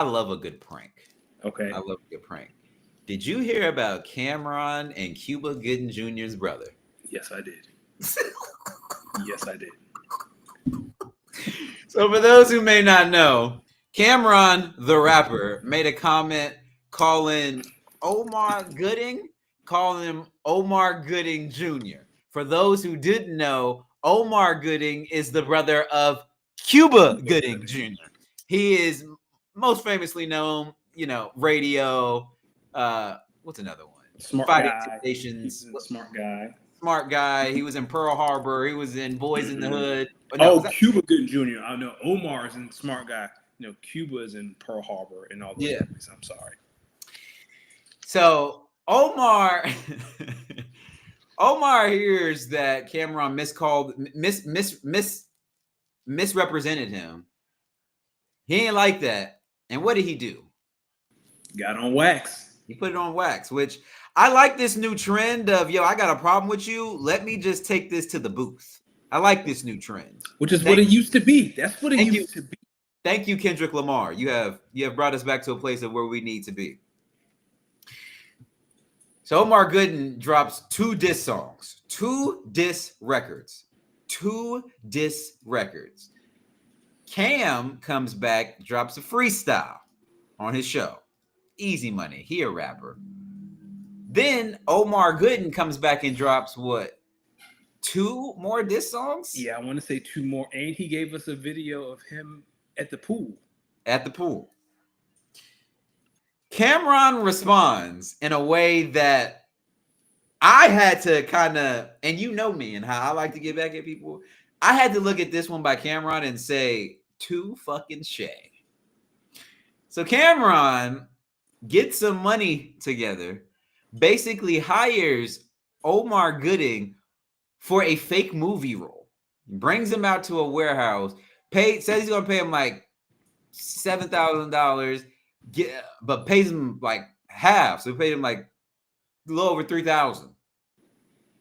I love a good prank. Okay. I love a good prank. Did you hear about Cameron and Cuba Gooden Jr.'s brother? Yes, I did. Yes, I did. So, for those who may not know, Cameron, the rapper, made a comment calling Omar Gooding, calling him Omar Gooding Jr. For those who didn't know, Omar Gooding is the brother of Cuba Gooding Jr. He is most famously known, radio. What's another one? Smart Fighting guy. He's Temptations. a smart guy. Smart guy. He was in Pearl Harbor. He was in Boys in the Mm-mm. Hood. Oh, no, was Oh, that? Cuba Gooding Jr. I know Omar is in smart guy. Cuba is in Pearl Harbor and all those Yeah. movies. I'm sorry. So Omar, Omar hears that Cameron misrepresented him. He ain't like that, and what did he do? Got on wax. He put it on wax, which I like this new trend of I got a problem with you. Let me just take this to the booth. I like this new trend. Which is what Thank, it used to be. That's what it thank you, used to be. thank you, Kendrick Lamar. You have brought us back to a place of where we need to be. So Omar Gooden drops two diss songs, two diss records. Cam comes back, drops a freestyle on his show. Easy money. He a rapper. Then Omar Gooden comes back and drops what? Two more diss songs? Yeah, I want to say two more. And he gave us a video of him at the pool. At the pool. Cameron responds in a way that I had to kind of, and you know me and how I like to get back at people. I had to look at this one by Cameron and say, too fucking shay. So Cameron gets some money together, basically hires Omar Gooding for a fake movie role, brings him out to a warehouse, says he's gonna pay him like $7,000, but pays him like half. So he paid him like a little over 3,000.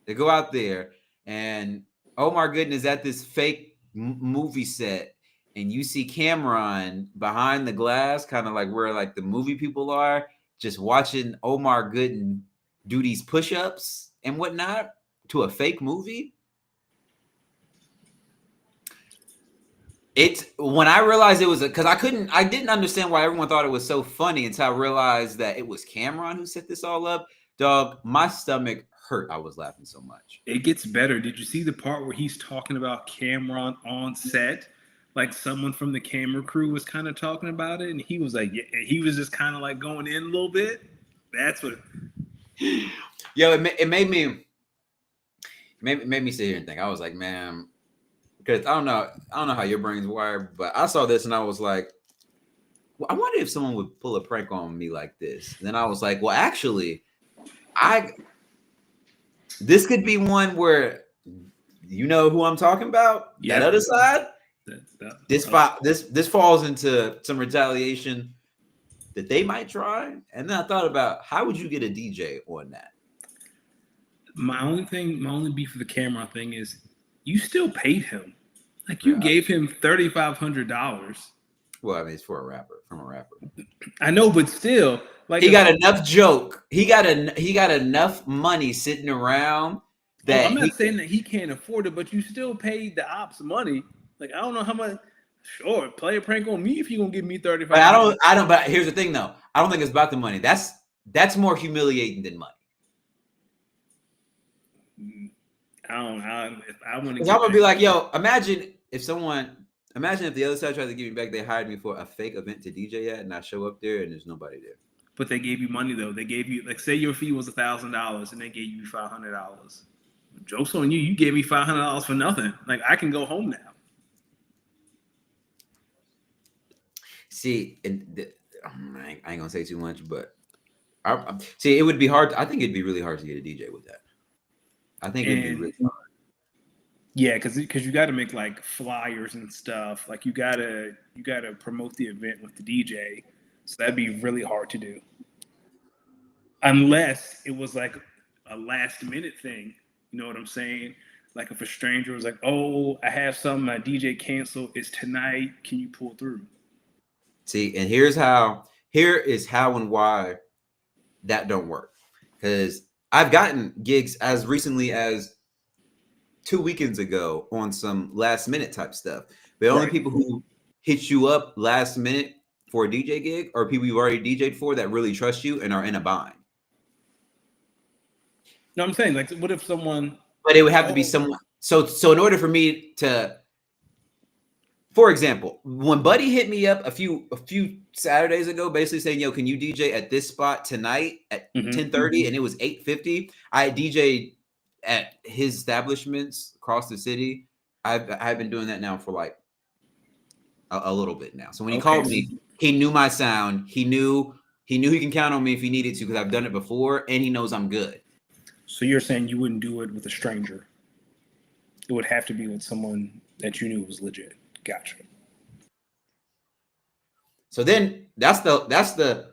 They go out there, and Omar Gooden is at this fake movie set, and you see Cameron behind the glass, kind of like where like the movie people are, just watching Omar Gooden do these push-ups and whatnot to a fake movie. It's when I realized it was because I didn't understand why everyone thought it was so funny until I realized that it was Cameron who set this all up. Dog, my stomach hurt. I was laughing so much. It gets better. Did you see the part where he's talking about Cameron on set? Like someone from the camera crew was kind of talking about it, and he was like, yeah, he was just kind of like going in a little bit. That's what. Yo, it made me sit here and think. I was like, man, because I don't know how your brain's wired, but I saw this and I was like, well, I wonder if someone would pull a prank on me like this. And then I was like, well, actually, this could be one where you know who I'm talking about. Yep. That other side. This falls into some retaliation that they might try. And then I thought about how would you get a DJ on that? My only beef with the Cameron thing is you still paid him. Like you gave him $3,500. Well, I mean, it's from a rapper. I know, but still, like he got enough joke. He got enough money sitting around that I'm not saying that he can't afford it, but you still paid the ops money. Like I don't know how much. Sure, play a prank on me if you're gonna give me 35. But I don't. But here's the thing, though. I don't think it's about the money. That's more humiliating than money. I want to. I'm gonna be like, yo, imagine if the other side tried to give me back, they hired me for a fake event to DJ at, and I show up there and there's nobody there. But they gave you money though. They gave you say your fee was $1,000 and they gave you $500. Joke's on you. You gave me $500 for nothing. Like I can go home now. See, and I ain't gonna say too much, but it would be hard. I think it'd be really hard to get a DJ with that. I think it'd be really hard. Yeah, because you got to make like flyers and stuff. Like you gotta promote the event with the DJ. So that'd be really hard to do. Unless it was like a last minute thing. You know what I'm saying? Like if a stranger was like, "Oh, I have something. My DJ canceled. It's tonight. Can you pull through?" See, and here is how and why that don't work. Because I've gotten gigs as recently as 2 weekends ago on some last minute type stuff. The only Right. people who hit you up last minute for a DJ gig are people you've already DJ'd for that really trust you and are in a bind. No, I'm saying, like, what if someone? But it would have to be someone. So in order for me to, for example, when Buddy hit me up a few Saturdays ago, basically saying, "Yo, can you DJ at this spot tonight at 10:30?" And it was 8:50. I DJ'd at his establishments across the city. I've been doing that now for like a little bit now. So when he called me, he knew my sound. He knew he can count on me if he needed to because I've done it before, and he knows I'm good. So you're saying you wouldn't do it with a stranger? It would have to be with someone that you knew was legit. Gotcha. So then that's the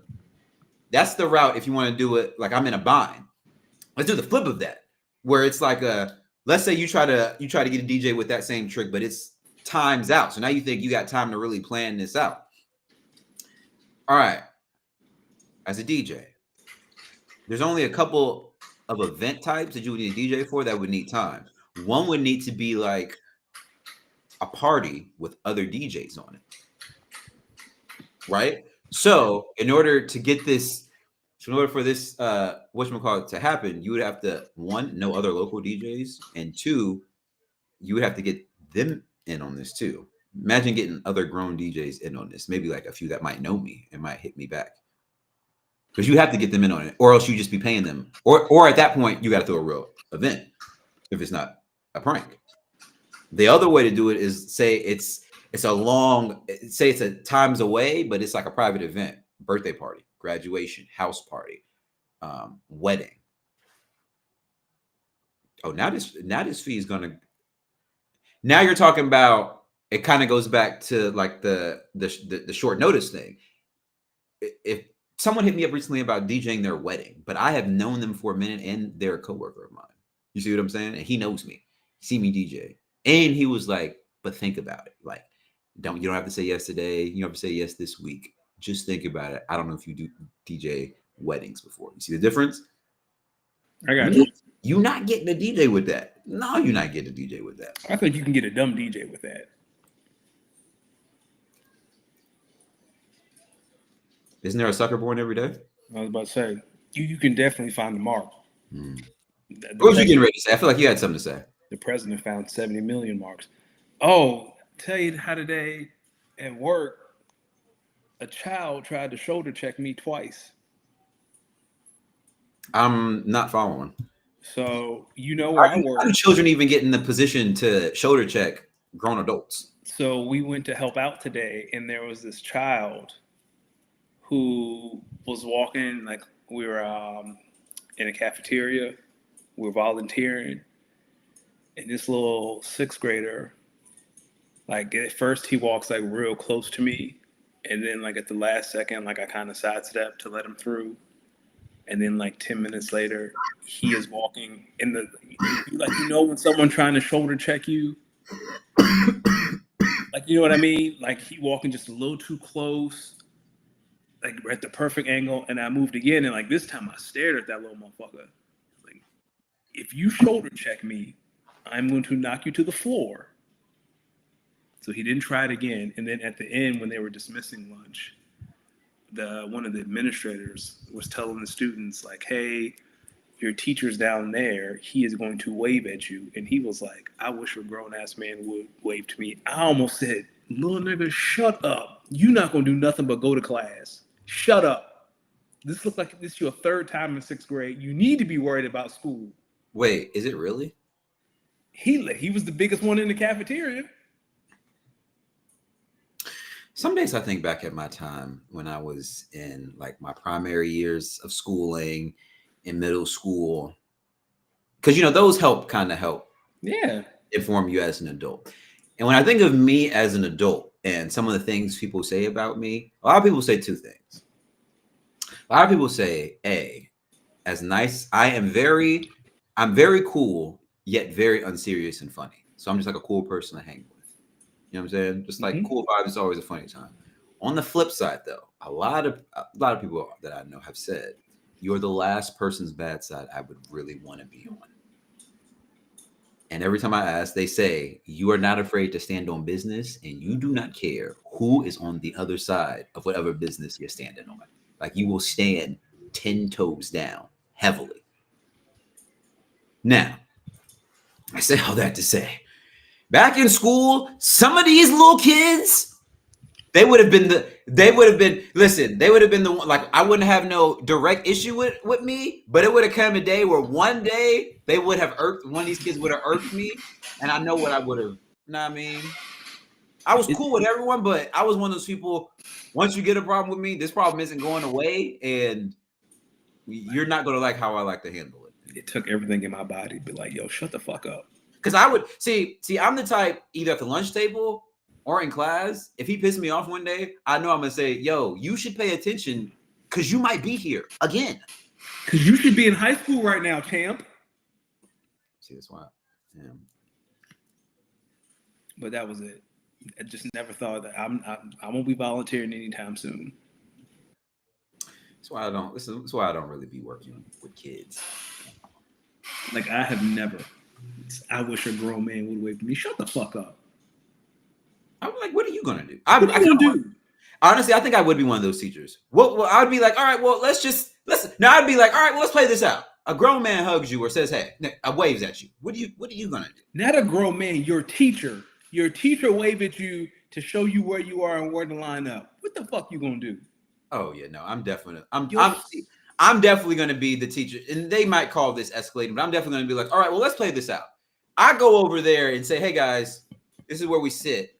route if you want to do it like I'm in a bind. Let's do the flip of that, where it's like let's say you try to get a DJ with that same trick, but it's time's out. So now you think you got time to really plan this out. All right. As a DJ, there's only a couple of event types that you would need a DJ for that would need time. One would need to be like a party with other DJs on it. Right? So in order to get this, in order for this whatchamacallit to happen, you would have to, one, know other local DJs, and two, you would have to get them in on this too. Imagine getting other grown DJs in on this, maybe like a few that might know me and might hit me back. Because you have to get them in on it, or else you just be paying them. Or at that point, you got to throw a real event if it's not a prank. The other way to do it is say it's a times away, but it's like a private event, birthday party, graduation, house party, wedding. Oh, now this fee is gonna. Now you're talking about, it kind of goes back to like the short notice thing. If someone hit me up recently about DJing their wedding, but I have known them for a minute and they're a coworker of mine. You see what I'm saying? And he knows me, see me DJ, and he was like, "But think about it. Like, you don't have to say yes today. You don't have to say yes this week. Just think about it. I don't know if you do DJ weddings before. You see the difference? I got you. You're not getting a DJ with that. No, you're not getting a DJ with that. I think you can get a dumb DJ with that. Isn't there a sucker born every day? I was about to say, you can definitely find the mark. What was you getting ready to say? I feel like you had something to say. The president found 70 million marks. Oh, tell you how today at work, a child tried to shoulder check me twice. I'm not following. So where I work. How do children even get in the position to shoulder check grown adults? So we went to help out today, and there was this child who was walking, like we were in a cafeteria, we were volunteering, and this little sixth grader, like at first he walks like real close to me, and then like at the last second, like I kind of sidestepped to let him through. And then like 10 minutes later, he is walking in the, like, when someone trying to shoulder check you, like, you know what I mean? Like he walking just a little too close, like we're at the perfect angle. And I moved again. And like this time I stared at that little motherfucker. Like, if you shoulder check me, I'm going to knock you to the floor. So he didn't try it again. And then at the end, when they were dismissing lunch, one of the administrators was telling the students, like, "Hey, your teacher's down there. He is going to wave at you." And he was like, "I wish a grown-ass man would wave to me." I almost said, "Little nigga, shut up. You're not going to do nothing but go to class. Shut up. This looks like this is your third time in sixth grade. You need to be worried about school." Wait, is it really? He was the biggest one in the cafeteria. Some days I think back at my time when I was in like my primary years of schooling, in middle school, because those help inform you as an adult. And when I think of me as an adult and some of the things people say about me, a lot of people say two things. A lot of people say, "A, as nice, I'm very cool, yet very unserious and funny. So I'm just like a cool person to hang with." You know what I'm saying? Just like cool vibe is always a funny time. On the flip side, though, a lot of people that I know have said you're the last person's bad side I would really want to be on. And every time I ask, they say you are not afraid to stand on business, and you do not care who is on the other side of whatever business you're standing on. Like you will stand 10 toes down heavily. Now, I say all that to say, back in school, some of these little kids, they would have been the one, like I wouldn't have no direct issue with me, but it would have come a day where one day they would have one of these kids would have irked me, and I know what I would have, you know what I mean? I was cool with everyone, but I was one of those people, once you get a problem with me, this problem isn't going away, and you're not going to like how I like to handle it. It took everything in my body to be like, yo, shut the fuck up. Because I would, see, I'm the type, either at the lunch table or in class, if he pissed me off one day, I know I'm going to say, yo, you should pay attention because you might be here again. Because you should be in high school right now, champ. See, that's why. Yeah. But that was it. I just never thought that I won't be volunteering anytime soon. That's why I don't really be working with kids. Like I have never. I wish a grown man would wait for me. Shut the fuck up. I'm like, what are you gonna do? What are you gonna do? Honestly, I think I would be one of those teachers. Well, I'd be like, all right, well, let's. No, I'd be like, all right, well, let's play this out. A grown man hugs you or says, hey, waves at you. What are you gonna do? Not a grown man. Your teacher. Your teacher wave at you to show you where you are and where to line up. What the fuck you gonna do? Oh yeah, no, I'm definitely gonna be the teacher, and they might call this escalating, but I'm definitely gonna be like, all right, well, let's play this out. I go over there and say, hey guys, this is where we sit.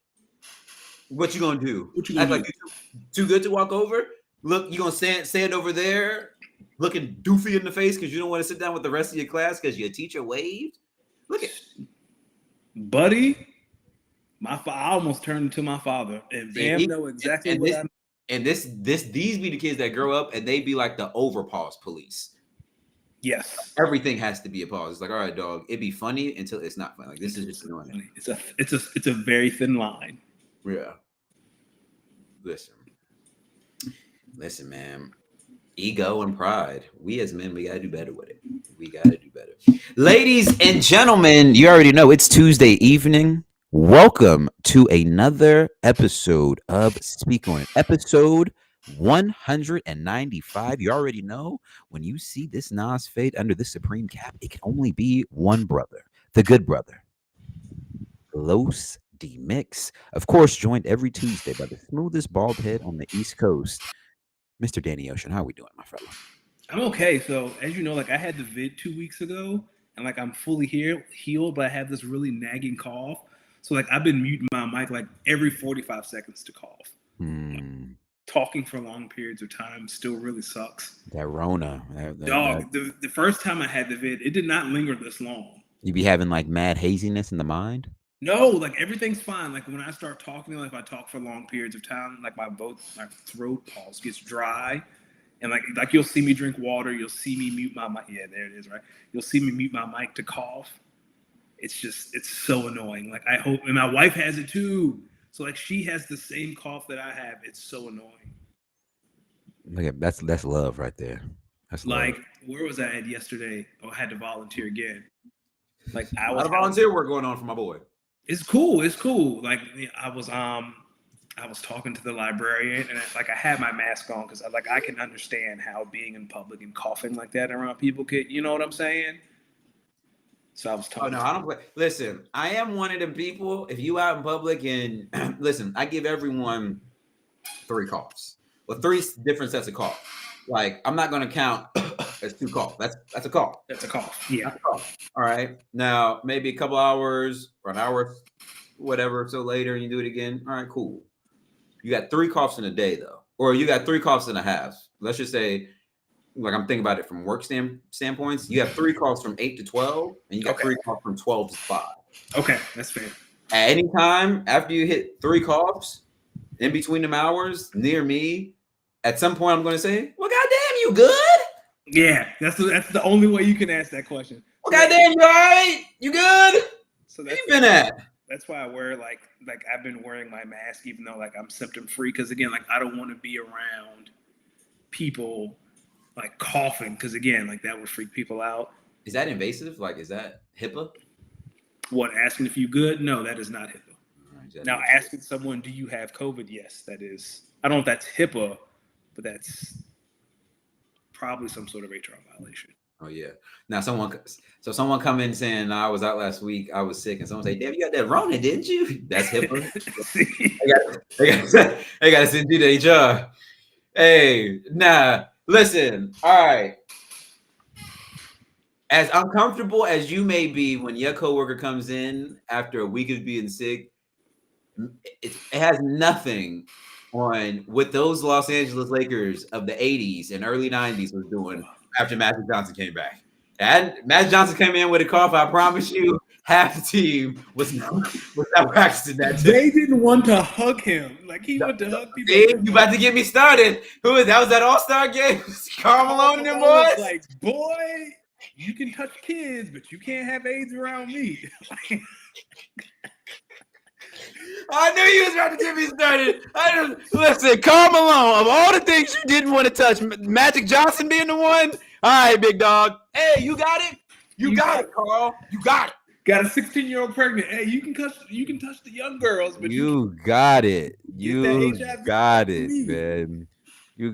What you gonna do? Act like you're too good to walk over? Look, you gonna stand over there looking doofy in the face because you don't want to sit down with the rest of your class because your teacher waved? Look at, buddy. I almost turned into my father, and Bam know exactly what I'm. And these be the kids that grow up and they be like the overpause police. Yes, everything has to be a pause. It's like, all right, dog, it'd be funny until it's not funny. Like this is just annoying. It's a very thin line. Yeah. Listen, man. Ego and pride. We as men, we gotta do better with it. We gotta do better. Ladies and gentlemen, you already know it's Tuesday evening. Welcome to another episode of Speak On It. Episode 195. You already know when you see this Nas fade under this Supreme cap, it can only be one brother, the good brother, Los D Mix. Of course, joined every Tuesday by the smoothest bald head on the East Coast, Mr. Danny Ocean. How are we doing, my fella? I'm okay. So, as you know, like I had the vid 2 weeks ago, and like I'm fully healed, but I have this really nagging cough. So, like I've been muting my mic like every 45 seconds to cough. Talking for long periods of time still really sucks. That Rona. Dog, the first time I had the vid, it did not linger this long. You be having like mad haziness in the mind? No, like everything's fine. Like when I start talking, like if I talk for long periods of time, like my throat pulse gets dry. And like you'll see me drink water. You'll see me mute my mic. Yeah, there it is, right? You'll see me mute my mic to cough. It's so annoying. Like I hope, and my wife has it too. So like she has the same cough that I have. It's so annoying. Look at that's love right there. That's like love. Where was I at yesterday? Oh, I had to volunteer again. Like a lot of volunteer work going on for my boy. It's cool. It's cool. Like I was talking to the librarian, and I had my mask on because I can understand how being in public and coughing like that around people could, you know what I'm saying? So I was talking. Oh no, I don't play. Listen, I am one of them people. If you out in public and listen, I give everyone 3 coughs. Well, 3 different sets of cough. Like I'm not gonna count as 2 coughs. That's a cough. That's a cough. Yeah. That's a cough. All right. Now maybe a couple hours or an hour, whatever. So later you do it again. All right, cool. You got 3 coughs in a day though, or you got 3 coughs and a half. Let's just say, like I'm thinking about it from work standpoints. You have 3 coughs from 8 to 12, and you got 3 coughs from 12 to 5. Okay, that's fair. At any time after you hit 3 coughs, in between them hours, near me, at some point I'm going to say, "Well, goddamn, you good?" Yeah, that's the only way you can ask that question. Well, goddamn, you all right? You good? So where you been at? That's why I wear like I've been wearing my mask even though like I'm symptom free because again like I don't want to be around people like coughing because again like that would freak people out. Is that invasive? Like, is that HIPAA? What, asking if you good? No, that is not HIPAA. Right, Now asking someone, do you have COVID? Yes, that is. I don't know if that's HIPAA, but that's probably some sort of HR violation. Oh yeah. Now someone come in saying I was out last week, I was sick, and someone say, "Damn, you got that Rona, didn't you?" That's HIPAA. they got to send you to HR. Hey, nah. Listen. All right. As uncomfortable as you may be when your coworker comes in after a week of being sick, it has nothing on what those Los Angeles Lakers of the 80s and early 90s was doing after Magic Johnson came back. And Magic Johnson came in with a cough. I promise you, half the team was not practicing that. They didn't want to hug him. Like he wanted to hug people. See, you about to get me started. That was that All-Star game? Karl Malone and them boys? Like, boy, you can touch kids, but you can't have AIDS around me. I knew you was about to get me started. Listen, Karl Malone, of all the things you didn't want to touch, Magic Johnson being the one. All right, big dog. Hey, you got it. You got it, Karl. You got it. Got a 16-year-old pregnant. Hey, you can touch the young girls, but you got it. You got it, man.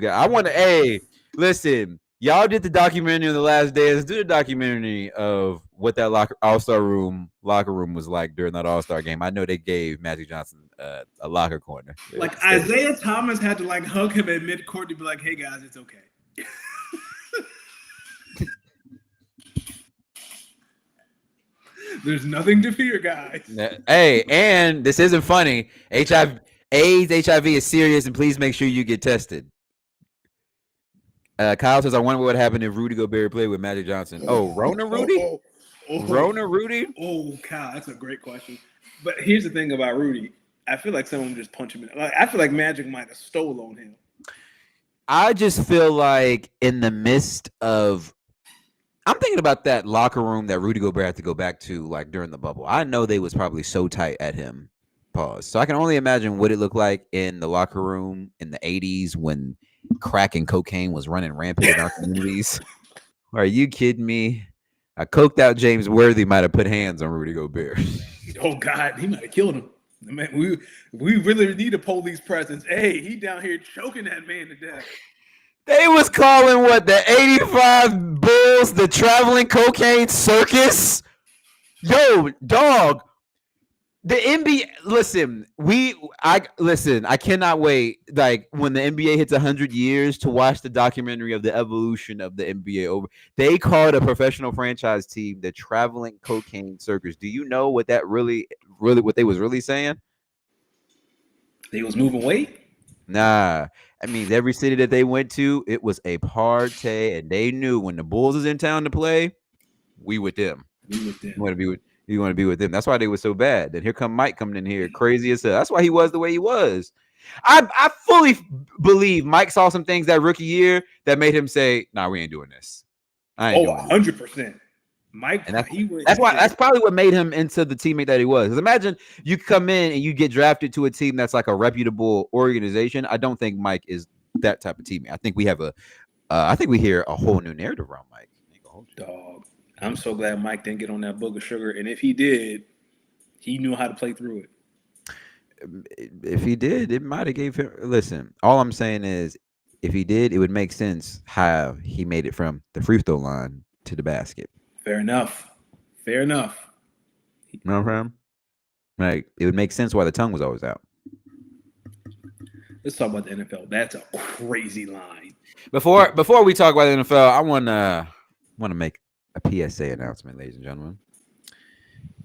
I want to. Hey, listen. Y'all did the documentary on The Last Dance. Let's do the documentary of what that locker room was like during that All-Star game. I know they gave Magic Johnson a locker corner. Like Isaiah Thomas had to like hug him at mid-court to be like, "Hey guys, it's okay." There's nothing to fear, guys. Hey, and this isn't funny. HIV is serious, and please make sure you get tested. Kyle says, I wonder what happened if Rudy Gobert played with Magic Johnson. Oh, Rona Rudy? Rona Rudy? Oh, Kyle, that's a great question. But here's the thing about Rudy. I feel like someone just punched him. I feel like Magic might have stole on him. I just feel like in the midst of, I'm thinking about that locker room that Rudy Gobert had to go back to like during the bubble. I know they was probably so tight at him. Pause. So I can only imagine what it looked like in the locker room in the 80s when crack and cocaine was running rampant in our communities. Are you kidding me? A coked out James Worthy might have put hands on Rudy Gobert. Oh God, he might have killed him. Man, we really need a police presence. Hey, he down here choking that man to death. They was calling what the 85 Bulls the traveling cocaine circus. Yo, dog. The NBA, listen, I cannot wait like when the NBA hits 100 years to watch the documentary of the evolution of the NBA over. They called a professional franchise team the traveling cocaine circus. Do you know what that really what they was really saying? They was moving weight? Nah. I mean, every city that they went to, it was a party, and they knew when the Bulls is in town to play, we with them. You want to be with them. That's why they were so bad. Then here come Mike coming in here, crazy as hell. That's why he was the way he was. I fully believe Mike saw some things that rookie year that made him say, "Nah, we ain't doing this." I ain't doing 100%. Mike, and that's probably what made him into the teammate that he was. Because imagine you come in and you get drafted to a team that's like a reputable organization. I don't think Mike is that type of teammate. I think we have I think we hear a whole new narrative around Mike. Dog, I'm so glad Mike didn't get on that book of sugar. And if he did, he knew how to play through it. If he did, it might have gave him. Listen, all I'm saying is, if he did, it would make sense how he made it from the free throw line to the basket. Fair enough. You know what I'm saying? Like, it would make sense why the tongue was always out. Let's talk about the NFL. That's a crazy line. Before we talk about the NFL, I want to make a PSA announcement, ladies and gentlemen.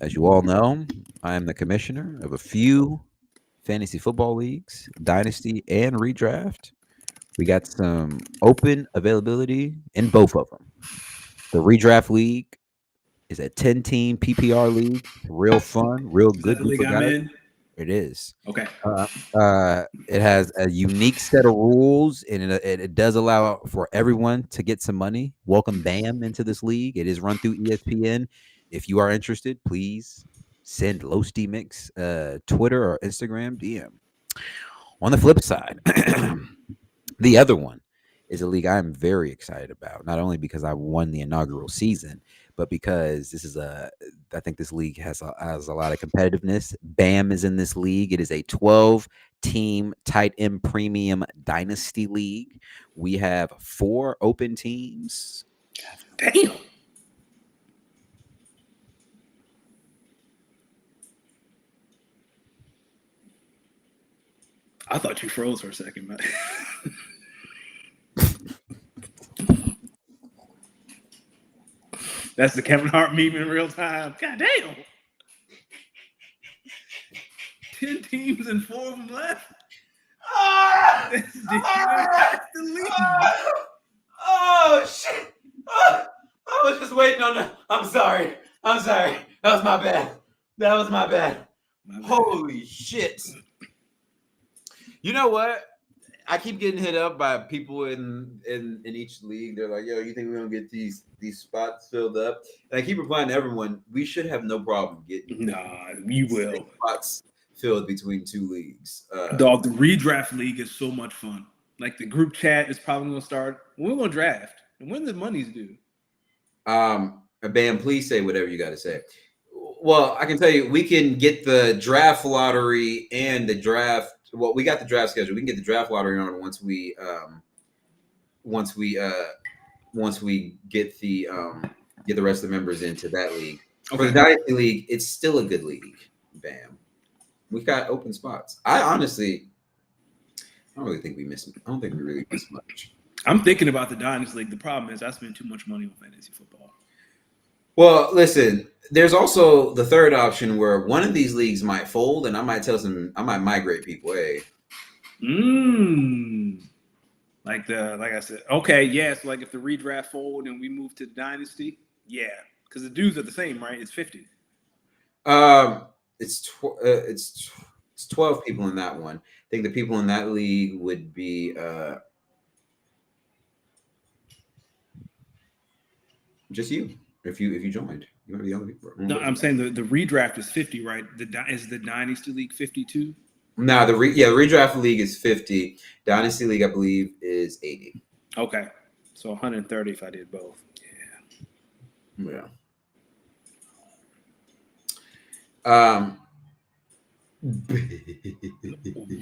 As you all know, I am the commissioner of a few fantasy football leagues, Dynasty and Redraft. We got some open availability in both of them. The Redraft League is a 10-team PPR league. Real fun, real good. It is. Okay. It has a unique set of rules, and it does allow for everyone to get some money. Welcome BAM into this league. It is run through ESPN. If you are interested, please send Los D Mix Twitter or Instagram DM. On the flip side, the other one is a league I'm very excited about, not only because I won the inaugural season, but because I think this league has a lot of competitiveness. BAM is in this league. It is a 12-team tight end premium dynasty league. We have 4 open teams. Damn. I thought you froze for a second, man. That's the Kevin Hart meme in real time. God damn. 10 teams and 4 of them left. That's the league. Oh shit! I was just waiting on the. I'm sorry. That was my bad. Holy shit! You know what? I keep getting hit up by people in each league. They're like, "Yo, you think we're gonna get these spots filled up?" And I keep replying to everyone, "We should have no problem getting you will spots filled between 2 leagues." Dog, the redraft league is so much fun. Like the group chat is probably gonna start. We're gonna draft, and when the money's due. Bam, please say whatever you got to say. Well, I can tell you, we can get the draft lottery and the draft. Well, we got the draft schedule. We can get the draft lottery on once we get the rest of the members into that league. Okay. For the Dynasty League, it's still a good league. Bam, we've got open spots. I don't really think we miss. I don't think we really miss much. I'm thinking about the Dynasty League. The problem is I spend too much money on fantasy football. Well, listen, there's also the third option where one of these leagues might fold, and I might migrate people. Hey, like I said, okay, yes, like if the redraft fold and we move to the Dynasty, yeah, because the dues are the same, right? It's 50. It's 12 people in that one. I think the people in that league would be just you. If you joined, you might be the other people. No, I'm saying the redraft is 50, right? Is the Dynasty League 52? No, the redraft league is 50. Dynasty League, I believe, is 80. Okay, so 130 if I did both. Yeah.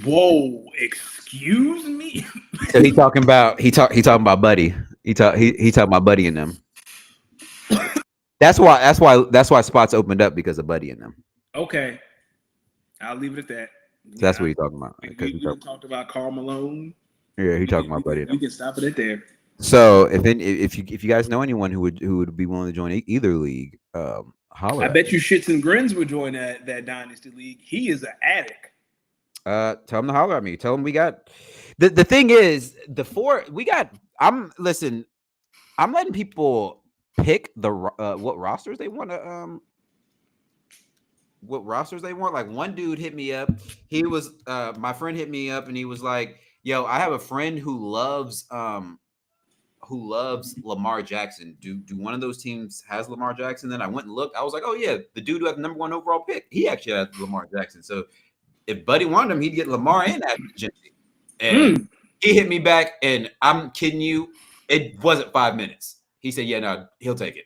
Whoa! Excuse me. So he talking about Buddy. He talking about Buddy and them. That's why spots opened up because of Buddy and them. Okay, I'll leave it at that. So that's what he's talking about. We talked about Karl Malone. Yeah, he talking about Buddy. We can stop it at there. So if you guys know anyone who would be willing to join either league, holler. I bet you Shits and Grins would join that Dynasty League. He is an addict. Tell him to holler at me. Tell him we got the thing is I'm letting people pick the what rosters they want to Like one dude hit me up. He was my friend hit me up and he was like, "Yo, I have a friend who loves Lamar Jackson. Do one of those teams has Lamar Jackson?" Then I went and looked. I was like, "Oh yeah, the dude who had the number 1 overall pick, he actually has Lamar Jackson." So if Buddy wanted him, he'd get Lamar and Genty. And he hit me back, and I'm kidding you, it wasn't 5 minutes. He said, "Yeah, no, he'll take it."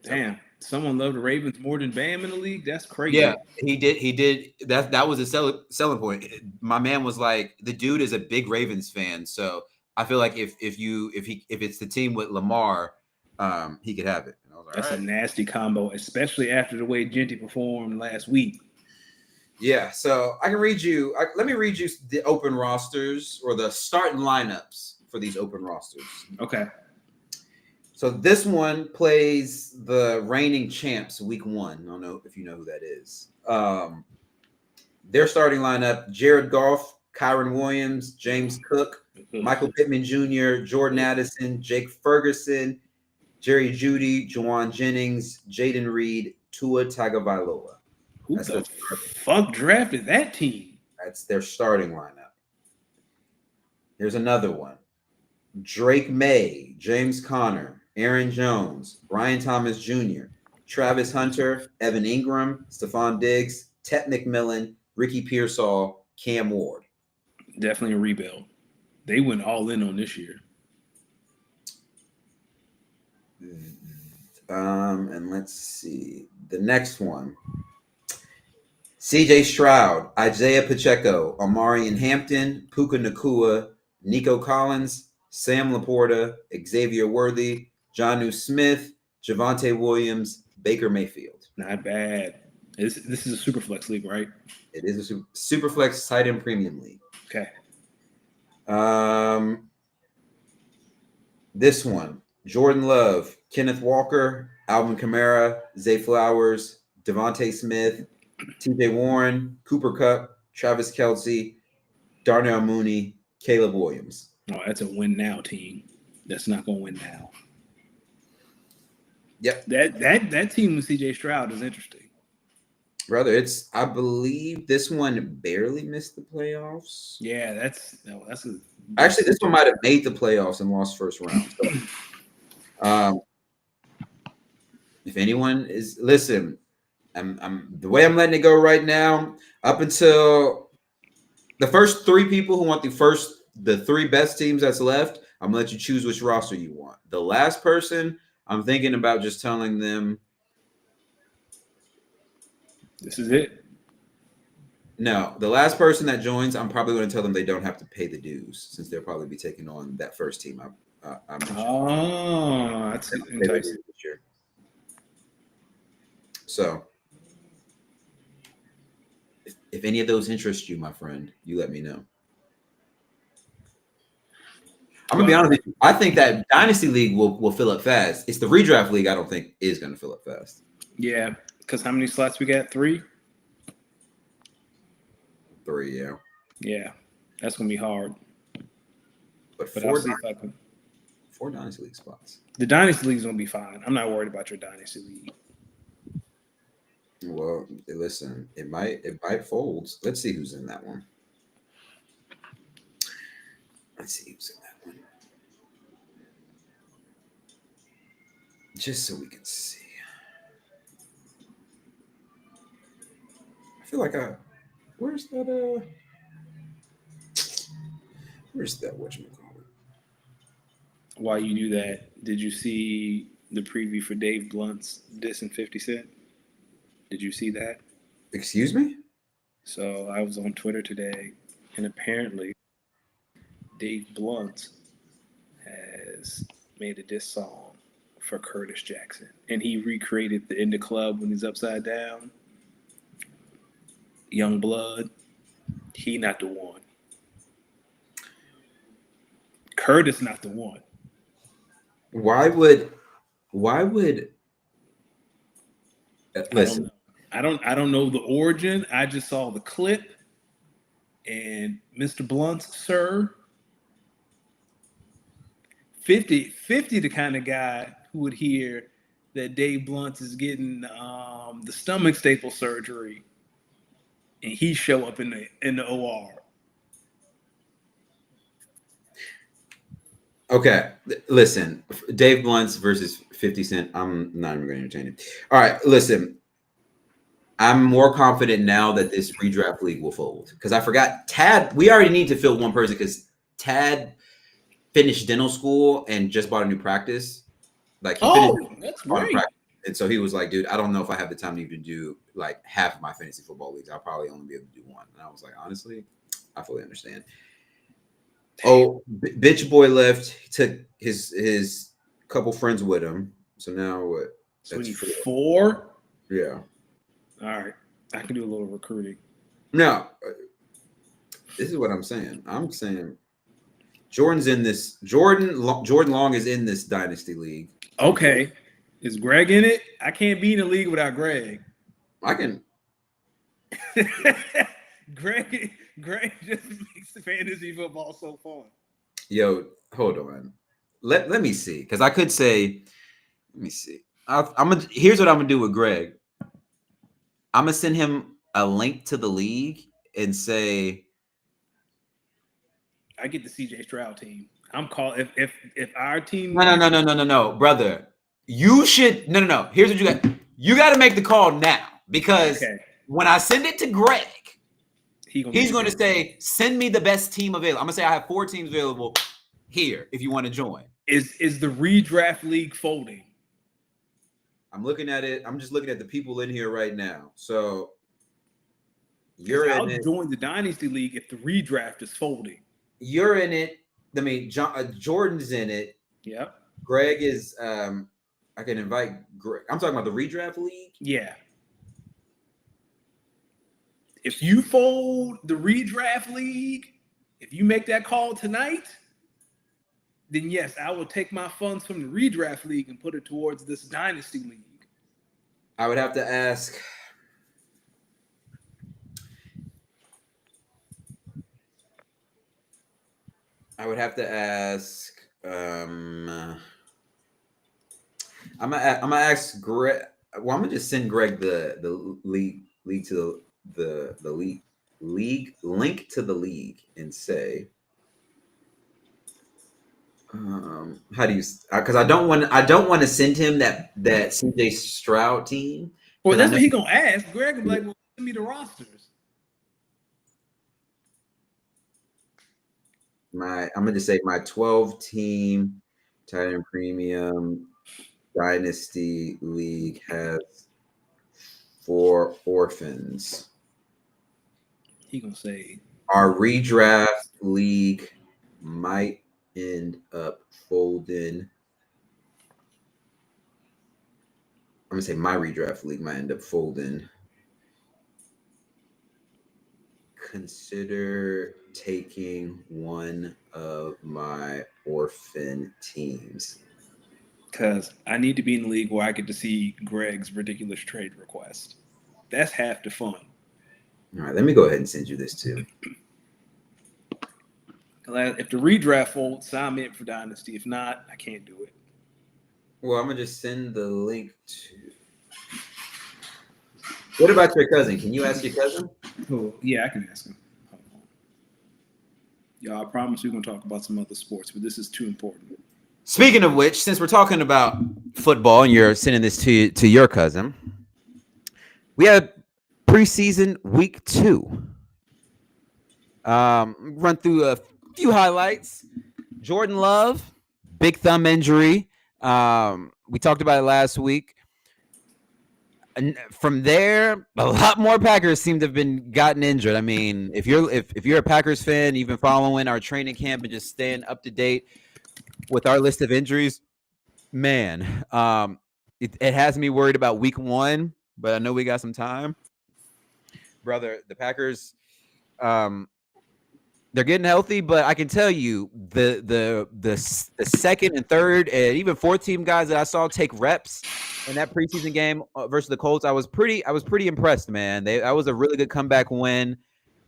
Damn, someone loved the Ravens more than Bam in the league. That's crazy. Yeah, he did. That was a selling point. My man was like, the dude is a big Ravens fan, so I feel like if it's the team with Lamar, he could have it. And I was like, that's a nasty combo, especially after the way Genty performed last week. Yeah, so I can read you. Let me read you the open rosters or the starting lineups for these open rosters. Okay. So this one plays the reigning champs week 1. I don't know if you know who that is. Their starting lineup: Jared Goff, Kyron Williams, James Cook, Michael Pittman Jr., Jordan Addison, Jake Ferguson, Jerry Jeudy, Juwan Jennings, Jaden Reed, Tua Tagovailoa. Who the fuck drafted that team? That's their starting lineup. Here's another one: Drake May, James Conner, Aaron Jones, Brian Thomas Jr., Travis Hunter, Evan Ingram, Stephon Diggs, Tet McMillan, Ricky Pearsall, Cam Ward. Definitely a rebuild. They went all in on this year. And let's see the next one. CJ Stroud, Isaiah Pacheco, Omarion Hampton, Puka Nacua, Nico Collins, Sam Laporta, Xavier Worthy, Jonnu Smith, Javonte Williams, Baker Mayfield. Not bad. This is a super flex league, right? It is a super flex tight end premium league. Okay. This one: Jordan Love, Kenneth Walker, Alvin Kamara, Zay Flowers, Devontae Smith, TJ Warren, Cooper Kupp, Travis Kelce, Darnell Mooney, Caleb Williams. Oh, that's a win now team. That's not going to win now. Yep. That team with CJ Stroud is interesting. Brother, I believe this one barely missed the playoffs. Yeah, Actually, this one might have made the playoffs and lost first round. So, if anyone is listen, I'm the way I'm letting it go right now, up until the first three people who want the three best teams that's left, I'm gonna let you choose which roster you want. The last person, I'm thinking about just telling them this is it. No, the last person that joins, I'm probably going to tell them they don't have to pay the dues since they'll probably be taking on that first team. Oh, that's enticing. So, if any of those interest you, my friend, you let me know. I'm gonna be honest with you. I think that Dynasty League will fill up fast. It's the redraft league I don't think is going to fill up fast. Yeah, because how many slots we got? 3? 3, yeah. Yeah, that's gonna be hard. But I'll see if I can. 4 Dynasty League spots. The Dynasty League's gonna be fine. I'm not worried about your Dynasty League. Well, listen, it might fold. Let's see who's in that one. Let's see who's in that one. Just so we can see. I feel like where's that whatchamacallit? While you do that, did you see the preview for Dave Blunt's dissing 50 Cent? Did you see that? Excuse me? So I was on Twitter today, and apparently Dave Blunt has made a diss song for Curtis Jackson. And he recreated the In the Club when he's upside down. Young Blood, he not the one. Curtis not the one. Why would listen? I don't know the origin. I just saw the clip, and Mr. Blunt, sir, 50 the kind of guy who would hear that Dave Blunt is getting the stomach staple surgery, and he show up in the OR. Okay, listen, Dave Blunt's versus 50 Cent. I'm not even going to entertain it. All right, listen. I'm more confident now that this redraft league will fold because I forgot Tad. We already need to fill one person because Tad finished dental school and just bought a new practice. Like, that's great. And so he was like, dude, I don't know if I have the time to even do like half of my fantasy football leagues. I'll probably only be able to do one. And I was like, honestly, I fully understand. Oh, bitch boy left. He took his couple friends with him. So now what? That's 4? Yeah. All right. I can do a little recruiting. No. This is what I'm saying. I'm saying Jordan's in this. Jordan Long is in this dynasty league. Okay. Is Greg in it? I can't be in a league without Greg. I can. Greg just makes fantasy football so fun. Yo, hold on. Let me see, because I could say, let me see. Here's what I'm gonna do with Greg. I'm gonna send him a link to the league and say, I get the CJ Stroud team. I'm calling if our team. No, brother. You should no. Here's what you got. You got to make the call now because Okay. when I send it to Greg, He's going to say, "Send me the best team available." I'm gonna say I have 4 teams available here if you want to join. Is the redraft league folding? I'm looking at it. I'm just looking at the people in here right now. So you're I'll in it. join the dynasty league if the redraft is folding. You're in it. I mean, Jordan's in it. Yep. Greg is. I can invite Greg. I'm talking about the redraft league. Yeah. If you fold the redraft league, if you make that call tonight, then yes, I will take my funds from the redraft league and put it towards this dynasty league. I would have to ask. I'm gonna ask Greg. Well, I'm gonna just send Greg the league to the league link to the league and say, how do you? Because I don't want to send him that CJ Stroud team. Well, that's what he gonna ask. Greg will be like, "Well, send me the rosters." I'm gonna just say my 12 team tight end premium dynasty league has 4 orphans. He gonna say our redraft league might end up folding. I'm gonna say my redraft league might end up folding. Consider taking one of my orphan teams. Because I need to be in the league where I get to see Greg's ridiculous trade request. That's half the fun. All right, let me go ahead and send you this too. If the redraft folds, sign me up for Dynasty. If not, I can't do it. Well, I'm going to just send the link to... What about your cousin? Can you ask your cousin? Oh, yeah, I can ask him. Hold on. Y'all, I promise we're going to talk about some other sports, but this is too important. Speaking of which, since we're talking about football and you're sending this to your cousin, we have preseason week 2. Run through a few highlights. Jordan Love, big thumb injury. We talked about it last week. And from there, a lot more Packers seem to have gotten injured. I mean, if you're a Packers fan, you've been following our training camp and just staying up to date with our list of injuries, man, it has me worried about week 1, but I know we got some time. Brother, the Packers, they're getting healthy, but I can tell you the second and third and even fourth team guys that I saw take reps in that preseason game versus the Colts, I was pretty impressed, man. That was a really good comeback win.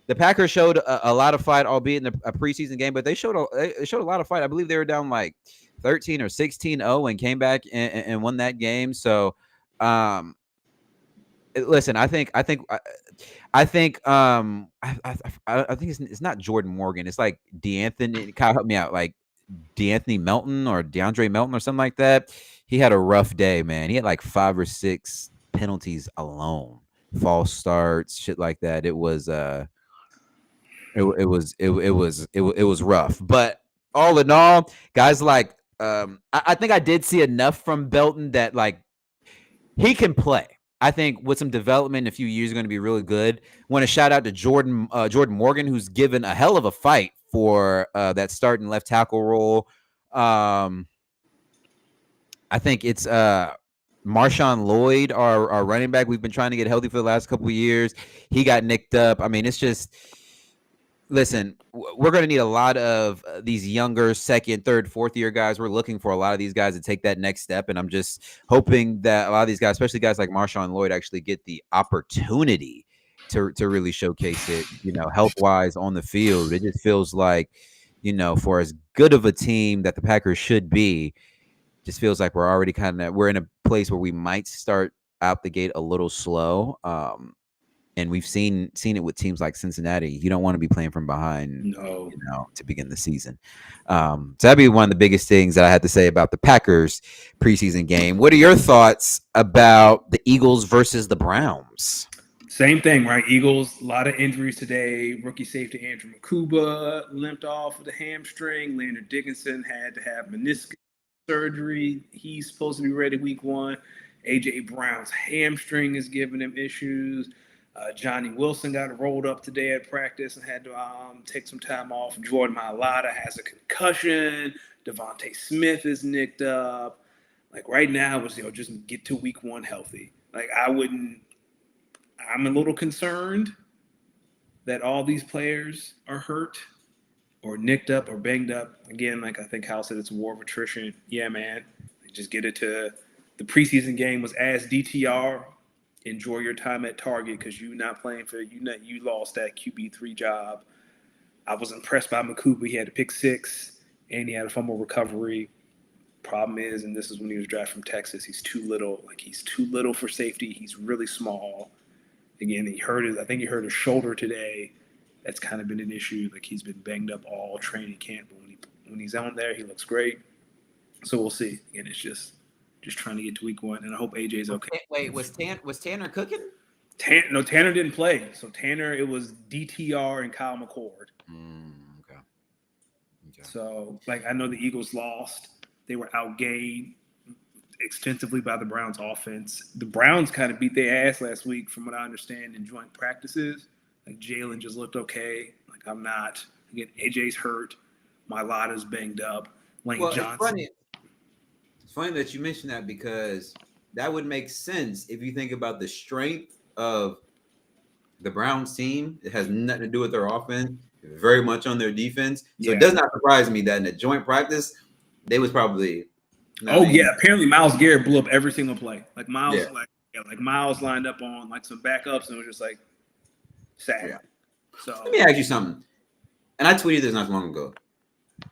The Packers showed a lot of fight, albeit in a preseason game, but they showed a lot of fight. I believe they were down like 13 or 16-0 and came back and won that game. So, listen, I think it's not Jordan Morgan. It's like DeAnthony. Kyle, help me out. Like DeAnthony Melton or DeAndre Melton or something like that. He had a rough day, man. He had like 5 or 6 penalties alone, false starts, shit like that. It was rough. But all in all, guys, like I think I did see enough from Belton that like he can play. I think with some development in a few years, going to be really good. Want to shout out to Jordan Morgan, who's given a hell of a fight for that starting left tackle role. I think it's Marshawn Lloyd, our running back. We've been trying to get healthy for the last couple of years. He got nicked up. I mean, it's just, listen, we're going to need a lot of these younger second, third, fourth year guys. We're looking for a lot of these guys to take that next step. And I'm just hoping that a lot of these guys, especially guys like Marshawn Lloyd, actually get the opportunity to really showcase it, health wise on the field. It just feels like, for as good of a team that the Packers should be, just feels like we're already we're in a place where we might start out the gate a little slow. And we've seen it with teams like Cincinnati. You don't want to be playing from behind, No. to begin the season. So that'd be one of the biggest things that I had to say about the Packers preseason game. What are your thoughts about the Eagles versus the Browns? Same thing, right? Eagles, a lot of injuries today. Rookie safety Andrew Makuba limped off with a hamstring. Leonard Dickinson had to have meniscus surgery. He's supposed to be ready week 1. A.J. Brown's hamstring is giving him issues. Johnny Wilson got rolled up today at practice and had to take some time off. Jordan Mailata has a concussion. Devontae Smith is nicked up. Like right now, it's just get to week 1 healthy. Like I'm a little concerned that all these players are hurt or nicked up or banged up. Again, like I think Hal said, it's a war of attrition. Yeah, man. Just get it to the preseason game was as DTR. Enjoy your time at Target because you lost that QB3 job. I was impressed by Makuba. He had a pick 6 and he had a fumble recovery. Problem is, and this is when he was drafted from Texas, he's too little. Like he's too little for safety. He's really small. Again, I think he hurt his shoulder today. That's kind of been an issue. Like he's been banged up all training camp, but when he's out there, he looks great. So we'll see. Again, it's just trying to get to week 1, and I hope AJ's okay. Wait, was Tanner cooking? Tanner didn't play. So Tanner, it was DTR and Kyle McCord. Okay. So, like, I know the Eagles lost. They were outgained extensively by the Browns offense. The Browns kind of beat their ass last week, from what I understand, in joint practices. Like, Jalen just looked okay. Like, I'm not. Again, AJ's hurt. Mailata's banged up. Lane Johnson. It's funny that you mentioned that because that would make sense if you think about the strength of the Browns team. It has nothing to do with their offense, very much on their defense. So It does not surprise me that in a joint practice, they was probably. Apparently Myles Garrett blew up every single play. Like Myles, Myles lined up on like some backups and it was just like sad. Yeah. So let me ask you something. And I tweeted this not long ago.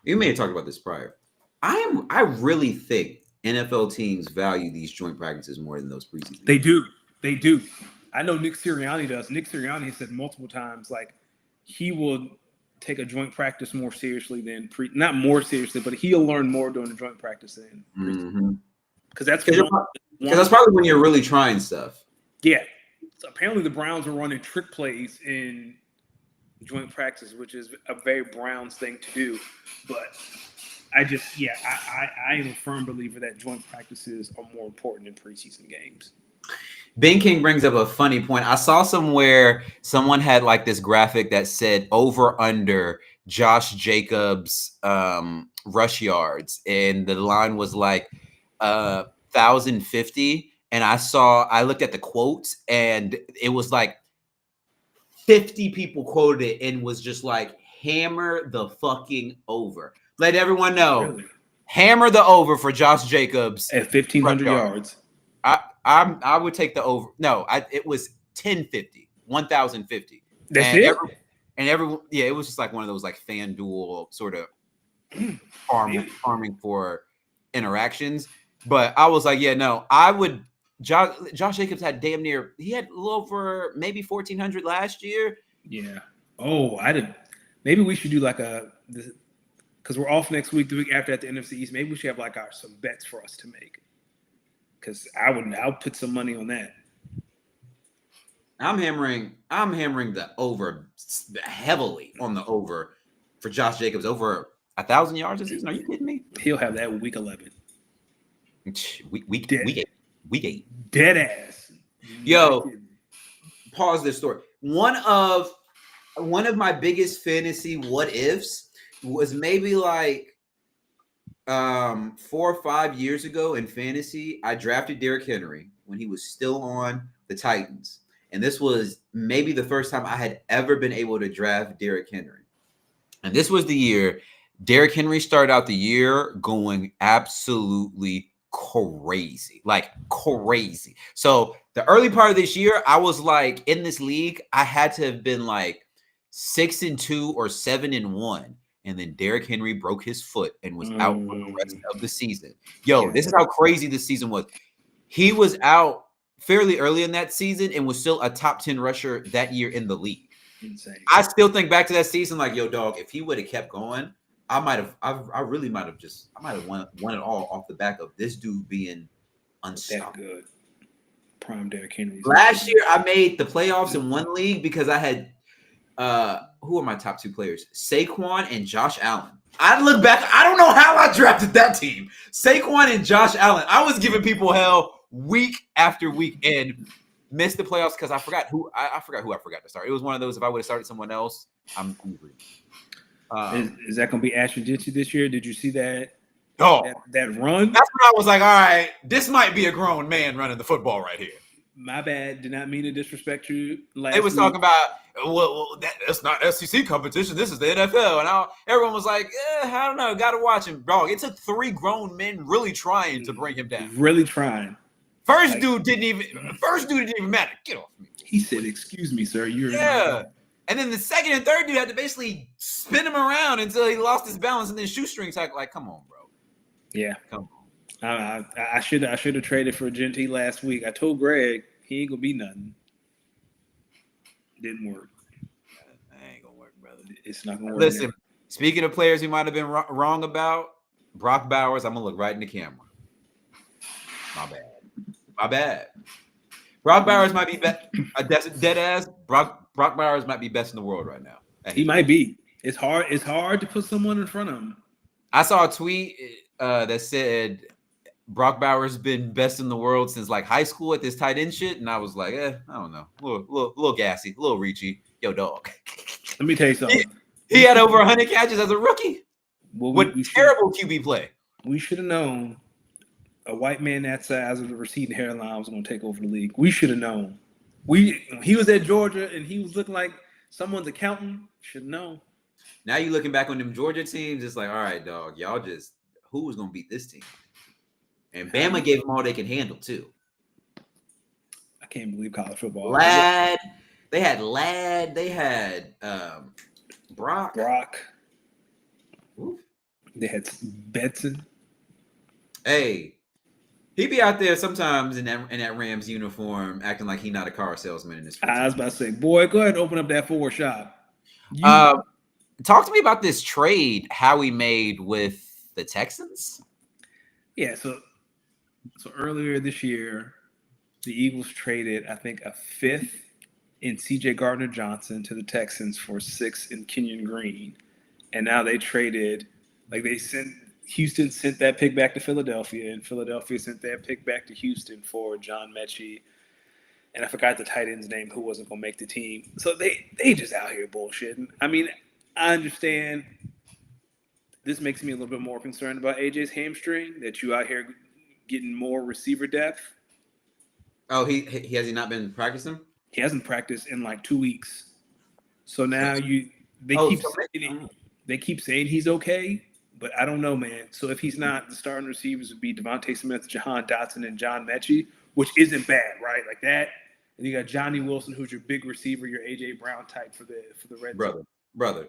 You may have talked about this prior. I really think NFL teams value these joint practices more than those preseason. They do. I know Nick Sirianni does. Nick Sirianni has said multiple times, like, he will take a joint practice more seriously than not more seriously, but he'll learn more during the joint practice than preseason. Because that's probably when you're really trying stuff. Yeah. So apparently the Browns are running trick plays in joint practice, which is a very Browns thing to do. But I am a firm believer that joint practices are more important than preseason games. Ben King brings up a funny point. I saw somewhere someone had like this graphic that said over under Josh Jacobs rush yards, and the line was like 1,050. And I looked at the quotes, and it was like 50 people quoted it and was just like, hammer the fucking over. Let everyone know. Really? Hammer the over for Josh Jacobs at 1,500 yards. I would take the over. No, it was 1,050. That's and it. It was just like one of those like FanDuel sort of farming for interactions. But I was like, yeah, no, I would. Josh Jacobs had a little over maybe 1,400 last year. Yeah. Oh, I didn't. Maybe we should do like because we're off next week, the week after at the NFC East. Maybe we should have like some bets for us to make. Because I'll put some money on that. I'm hammering the over heavily on the over for Josh Jacobs over 1,000 yards this season. Are you kidding me? He'll have that week 11. Week 8. Dead ass. Yo, pause this story. One of my biggest fantasy what ifs was maybe like 4 or 5 years ago in fantasy. I drafted Derrick Henry when he was still on the Titans. And this was maybe the first time I had ever been able to draft Derrick Henry. And this was the year Derrick Henry started out the year going absolutely crazy, like crazy. So the early part of this year, I was like in this league, I had to have been like 6-2 or 7-1. And then Derrick Henry broke his foot and was out for the rest of the season. Yo, this is how crazy this season was. He was out fairly early in that season and was still a top 10 rusher that year in the league. Insane. I still think back to that season like, yo, dog, if he would have kept going, I might have won it all off the back of this dude being That unstoppable. good. Prime Derrick Henry. Last year, I made the playoffs in one league because I had who are my top 2 players? Saquon and Josh Allen. I look back, I don't know how I drafted that team. Saquon and Josh Allen. I was giving people hell week after week and missed the playoffs because I forgot who I forgot to start. It was one of those. If I would have started someone else, I'm angry. Is that going to be Ashton Jitsi this year? Did you see that? Oh, that run? that's when I was like, all right, this might be a grown man running the football right here. My bad. Did not mean to disrespect you. They was talking about, well, that's not SEC competition. This is the NFL. And everyone was like, I don't know. Got to watch him. Dog, it took 3 grown men really trying to bring him down. Really trying. First dude didn't even matter. Get off me. He said, excuse me, sir. Yeah. And then the second and third dude had to basically spin him around until he lost his balance and then shoestrings. Like, come on, bro. Yeah. Come on. I should have traded for Genty last week. I told Greg he ain't gonna be nothing. Didn't work. That ain't gonna work, brother. It's not gonna work. Listen, speaking of players we might have been wrong about, Brock Bowers, I'm gonna look right in the camera. My bad. Brock Bowers might be a dead ass. Brock Bowers might be best in the world right now. He might be. It's hard to put someone in front of him. I saw a tweet that said Brock Bowers been best in the world since like high school at this tight end shit, and I was like, I don't know, a little gassy, a little reachy. Yo, dog. Let me tell you something. He had over 100 catches as a rookie. Well, What terrible QB play. We should have known a white man that size with a receding hairline was going to take over the league. We should have known. He was at Georgia and he was looking like someone's accountant. Should have known. Now you looking back on them Georgia teams, it's like, all right, dog, y'all just who was going to beat this team? And Bama gave them all they can handle too. I can't believe college football. Ladd, they had Brock. Oof. They had Betson. Hey, he be out there sometimes in that Rams uniform, acting like he not a car salesman in his. I was about to say, boy, go ahead and open up that forward shop. Talk to me about this trade Howie made with the Texans. Yeah, so earlier this year, the Eagles traded, I think, a 5th in C.J. Gardner-Johnson to the Texans for 6 in Kenyon Green, and now they traded, Houston sent that pick back to Philadelphia, and Philadelphia sent that pick back to Houston for John Mechie, and I forgot the tight end's name who wasn't going to make the team. So they just out here bullshitting. I mean, I understand. This makes me a little bit more concerned about AJ's hamstring, that you out here getting more receiver depth. Oh, he has he not been practicing? He hasn't practiced in like 2 weeks. So now they keep saying he's okay, but I don't know, man. So if he's not, the starting receivers would be Devontae Smith, Jahan Dotson, and John Mechie, which isn't bad, right? Like that. And you got Johnny Wilson, who's your big receiver, your AJ Brown type for the Red zone. Brother.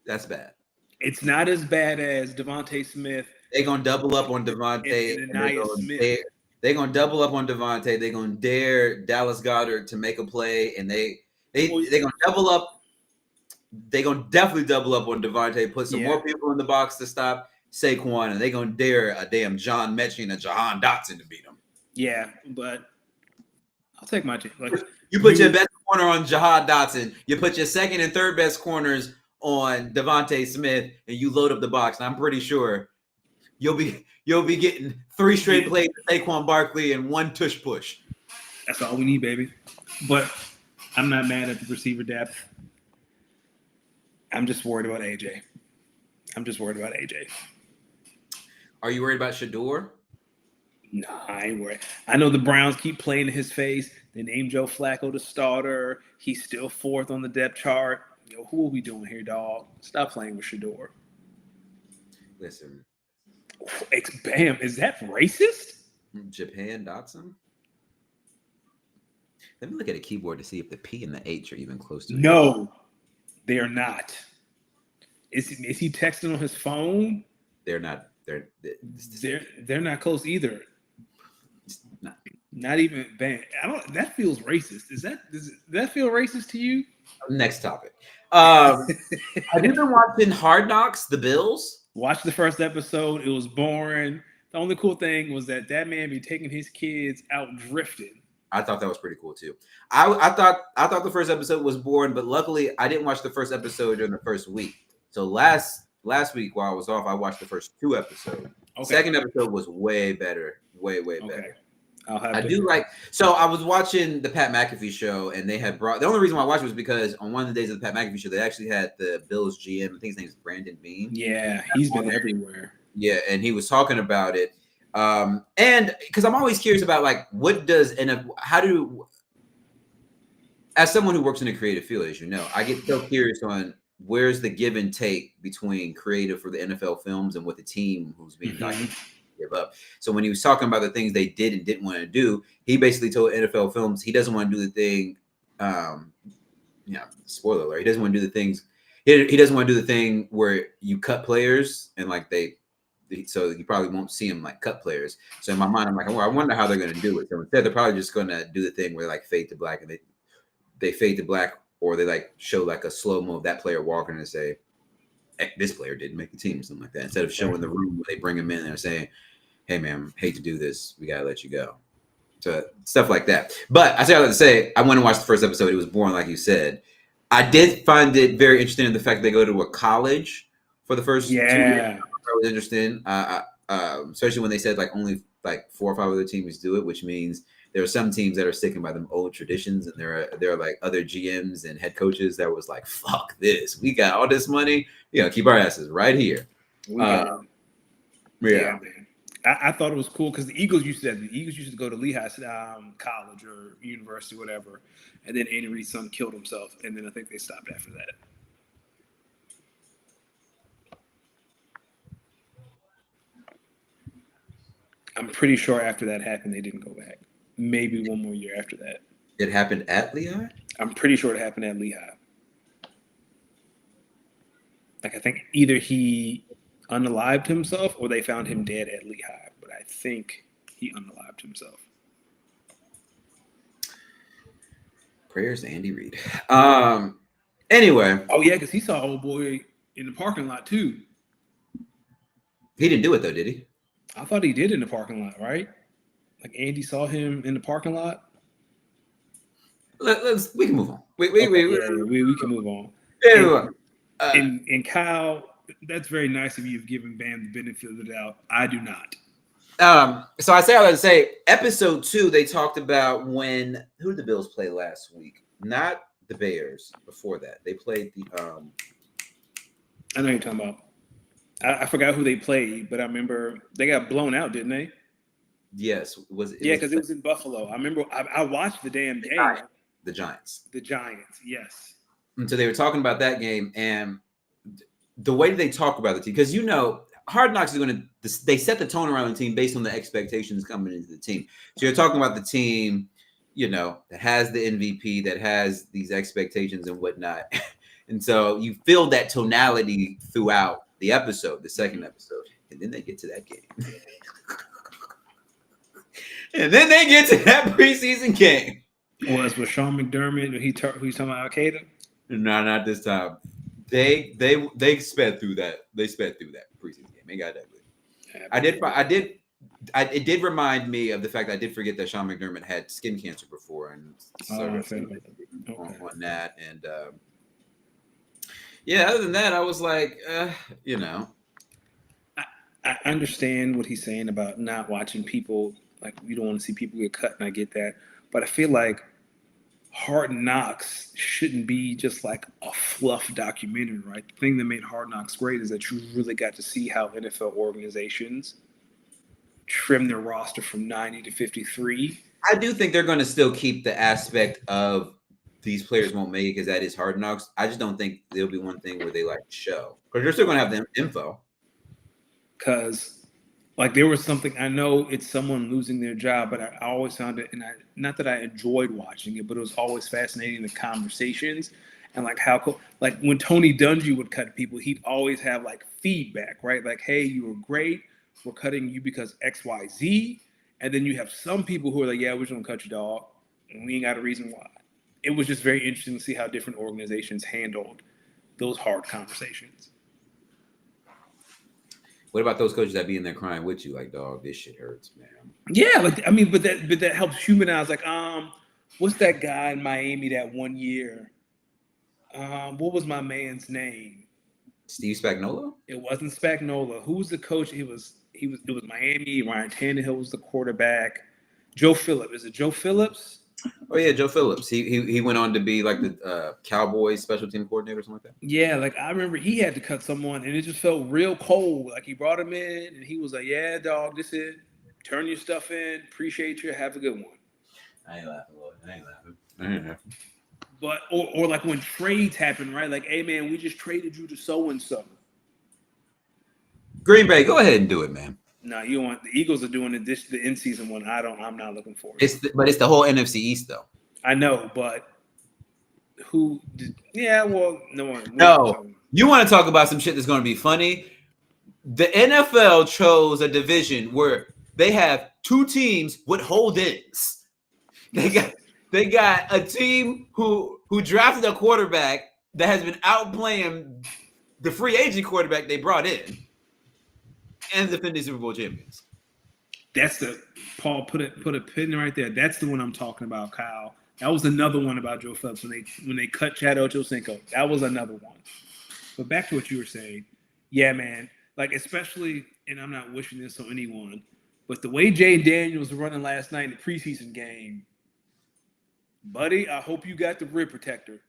That's bad. It's not as bad as Devontae Smith. They're gonna double up on Devontae. They're gonna double up on Devontae. They're gonna dare Dallas Goedert to make a play, and they're gonna double up. They're gonna definitely double up on Devontae. Put some more people in the box to stop Saquon, and they're gonna dare a damn John Mechie and a Jahan Dotson to beat him. Yeah, but I'll take my chance. You put your best corner on Jahan Dotson. You put your second and third best corners on Devontae Smith, and you load up the box. And I'm pretty sure you'll be getting 3 straight plays to Saquon Barkley and 1 tush push. That's all we need, baby. But I'm not mad at the receiver depth. I'm just worried about AJ. Are you worried about Shador? Nah, I ain't worried. I know the Browns keep playing in his face. They named Joe Flacco the starter. He's still 4th on the depth chart. Yo, who are we doing here, dog? Stop playing with Shador. Listen. Bam, is that racist? Jahan Dotson? Let me look at a keyboard to see if the P and the H are even close to No, they are not. Is he texting on his phone? They're not. They're not close either. Not even banned. I don't. That feels racist. Does that feel racist to you? Next topic. Have you been watching Hard Knocks? The Bills. Watched the first episode. It was boring. The only cool thing was that man be taking his kids out drifting. I thought that was pretty cool too. I thought the first episode was boring, but luckily I didn't watch the first episode during the first week. So last week while I was off, I watched the first 2 episodes. Okay. Second episode was way better, way better. I do like. So I was watching the Pat McAfee show, and they had brought. The only reason why I watched it was because on one of the days of the Pat McAfee show, they actually had the Bills GM. I think his name is Brandon Bean. Yeah, he's been everywhere. Yeah, and he was talking about it. And because I'm always curious about like what does as someone who works in a creative field, as you know, I get so curious on where's the give and take between creative for the NFL films and what the team who's being documented give up. So when he was talking about the things they did and didn't want to do, he basically told NFL Films he doesn't want to do the thing. Spoiler alert, he doesn't want to do the things. He doesn't want to do the thing where you cut players and like so you probably won't see him like cut players. So in my mind, I'm like, well, I wonder how they're going to do it. So instead, they're probably just going to do the thing where like fade to black, and they fade to black, or they like show like a slow mo of that player walking and say, hey, this player didn't make the team, or something like that. Instead of showing the room where they bring him in and they're saying, hey man, hate to do this, we gotta let you go. So stuff like that. But I say all that to say, I went and watched the first episode. It was boring, like you said. I did find it very interesting in the fact they go to a college for the first 2 years. That was interesting, especially when they said like only like 4 or 5 other teams do it, which means there are some teams that are sticking by them old traditions, and there are like other GMs and head coaches that was like, fuck this, we got all this money, keep our asses right here. Man. I thought it was cool because the Eagles used to go to Lehigh College or university, whatever, and then Andy Reid's son killed himself, and then I think they stopped after that. I'm pretty sure after that happened, they didn't go back. Maybe one more year after that. It happened at Lehigh? I'm pretty sure it happened at Lehigh. Like, I think either he unalived himself or they found him dead at Lehigh. But I think he unalived himself. Prayers to Andy Reid. Anyway. Oh, yeah, because he saw old boy in the parking lot, too. He didn't do it, though, did he? I thought he did in the parking lot, right? Like Andy saw him in the parking lot. We can move on. We can move on. Anyway, and Kyle, that's very nice of you. You've given Bam the benefit of the doubt. I do not. So I say all that to say, episode 2, they talked about who did the Bills play last week? Not the Bears. Before that, they played the. I know what you're talking about. I forgot who they played, but I remember they got blown out, didn't they? Yes, because it was in Buffalo. I remember I watched the damn game. The Giants. The Giants, yes. And so they were talking about that game, and the way they talk about the team, because Hard Knocks is going to, they set the tone around the team based on the expectations coming into the team. So you're talking about the team, that has the MVP, that has these expectations and whatnot. And so you feel that tonality throughout the episode, the second episode. And then they get to that game. And then they get to that preseason game. Was with Sean McDermott, who's talking about Al Qaeda? No, not this time. They sped through that. They sped through that preseason game. They got that good. It did remind me of the fact that I did forget that Sean McDermott had skin cancer before, and on that. And other than that, I was like, I understand what he's saying about not watching people. Like, you don't want to see people get cut, and I get that. But I feel like Hard Knocks shouldn't be just like a fluff documentary, right? The thing that made Hard Knocks great is that you really got to see how NFL organizations trim their roster from 90 to 53. I do think they're going to still keep the aspect of these players won't make it because that is Hard Knocks. I just don't think there'll be one thing where they like show, because they're still going to have the info. Because like there was something, I know it's someone losing their job, but I always found it, and not that I enjoyed watching it, but it was always fascinating, the conversations and like how, like when Tony Dungy would cut people, he'd always have like feedback, right? Like, hey, you were great. We're cutting you because X, Y, Z. And then you have some people who are like, yeah, we're just gonna cut your dog, and we ain't got a reason why. It was just very interesting to see how different organizations handled those hard conversations. What about those coaches that be in there crying with you, like, dog, this shit hurts, man? Yeah, like I mean, but that helps humanize. Like, what's that guy in Miami that one year? What was my man's name? Steve Spagnuolo? It wasn't Spagnuolo. Who was the coach? It was Miami. Ryan Tannehill was the quarterback. Joe Phillips. Is it Joe Phillips? Oh yeah, Joe Phillips. He went on to be like the Cowboys special team coordinator or something like that. Yeah, like I remember he had to cut someone, and it just felt real cold. Like he brought him in, and he was like, "Yeah, dog, this is turn your stuff in. Appreciate you. Have a good one." I ain't laughing, Lord. I ain't laughing. But or like when trades happen, right? Like, hey man, we just traded you to so and so. Green Bay, go ahead and do it, man. No, you don't want the Eagles are doing it the in season one. I'm not looking for it. It's the whole NFC East though. I know, but who did, yeah, well, no one. No, you want to talk about some shit that's going to be funny? The NFL chose a division where they have two teams with hold-ins. They got a team who drafted a quarterback that has been outplaying the free agent quarterback they brought in, and defending Super Bowl champions. That's the Paul put a pin right there. That's the one I'm talking about, Kyle. That was another one about Joe Phillips when they cut Chad Ochocinco. That was another one. But back to what you were saying, yeah, man. Like especially, and I'm not wishing this on anyone, but the way Jay Daniels was running last night in the preseason game, buddy, I hope you got the rib protector.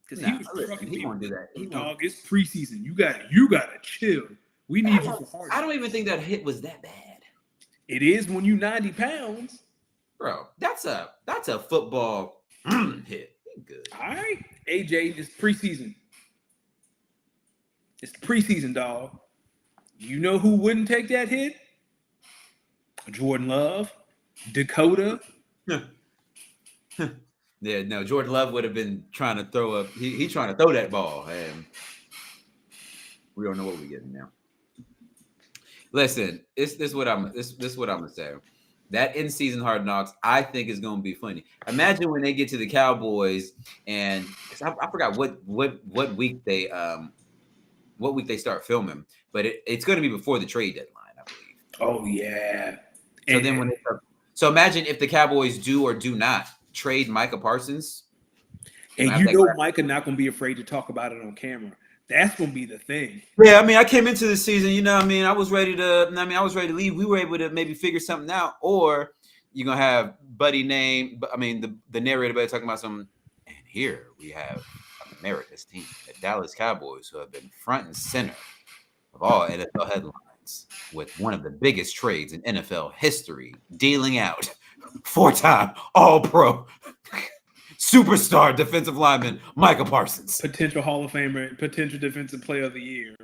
Because he won't do that. Dog, it's preseason. You gotta chill. We need you for hard. I don't even think that hit was that bad. It is when you 90 pounds. Bro, that's a football hit. Good. All right. AJ, it's preseason. It's preseason, dog. You know who wouldn't take that hit? Jordan Love, Dakota. Yeah, no, Jordan Love would have been trying to throw up. He trying to throw that ball, and we don't know what we're getting now. Listen, this is what I'm gonna say. That in-season Hard Knocks, I think, is gonna be funny. Imagine when they get to the Cowboys, and I forgot what week they start filming, but it's gonna be before the trade deadline, I believe. Oh yeah. So imagine if the Cowboys do or do not trade Micah Parsons. And you know Micah not gonna be afraid to talk about it on camera. That's gonna be the thing. Yeah, I mean, I came into the season, I was ready to leave. We were able to maybe figure something out, or you're gonna have the narrator Buddy talking about something. And here we have America's team, the Dallas Cowboys, who have been front and center of all NFL headlines with one of the biggest trades in NFL history, dealing out 4-time All-Pro superstar defensive lineman Micah Parsons, potential Hall of Famer, potential defensive player of the year.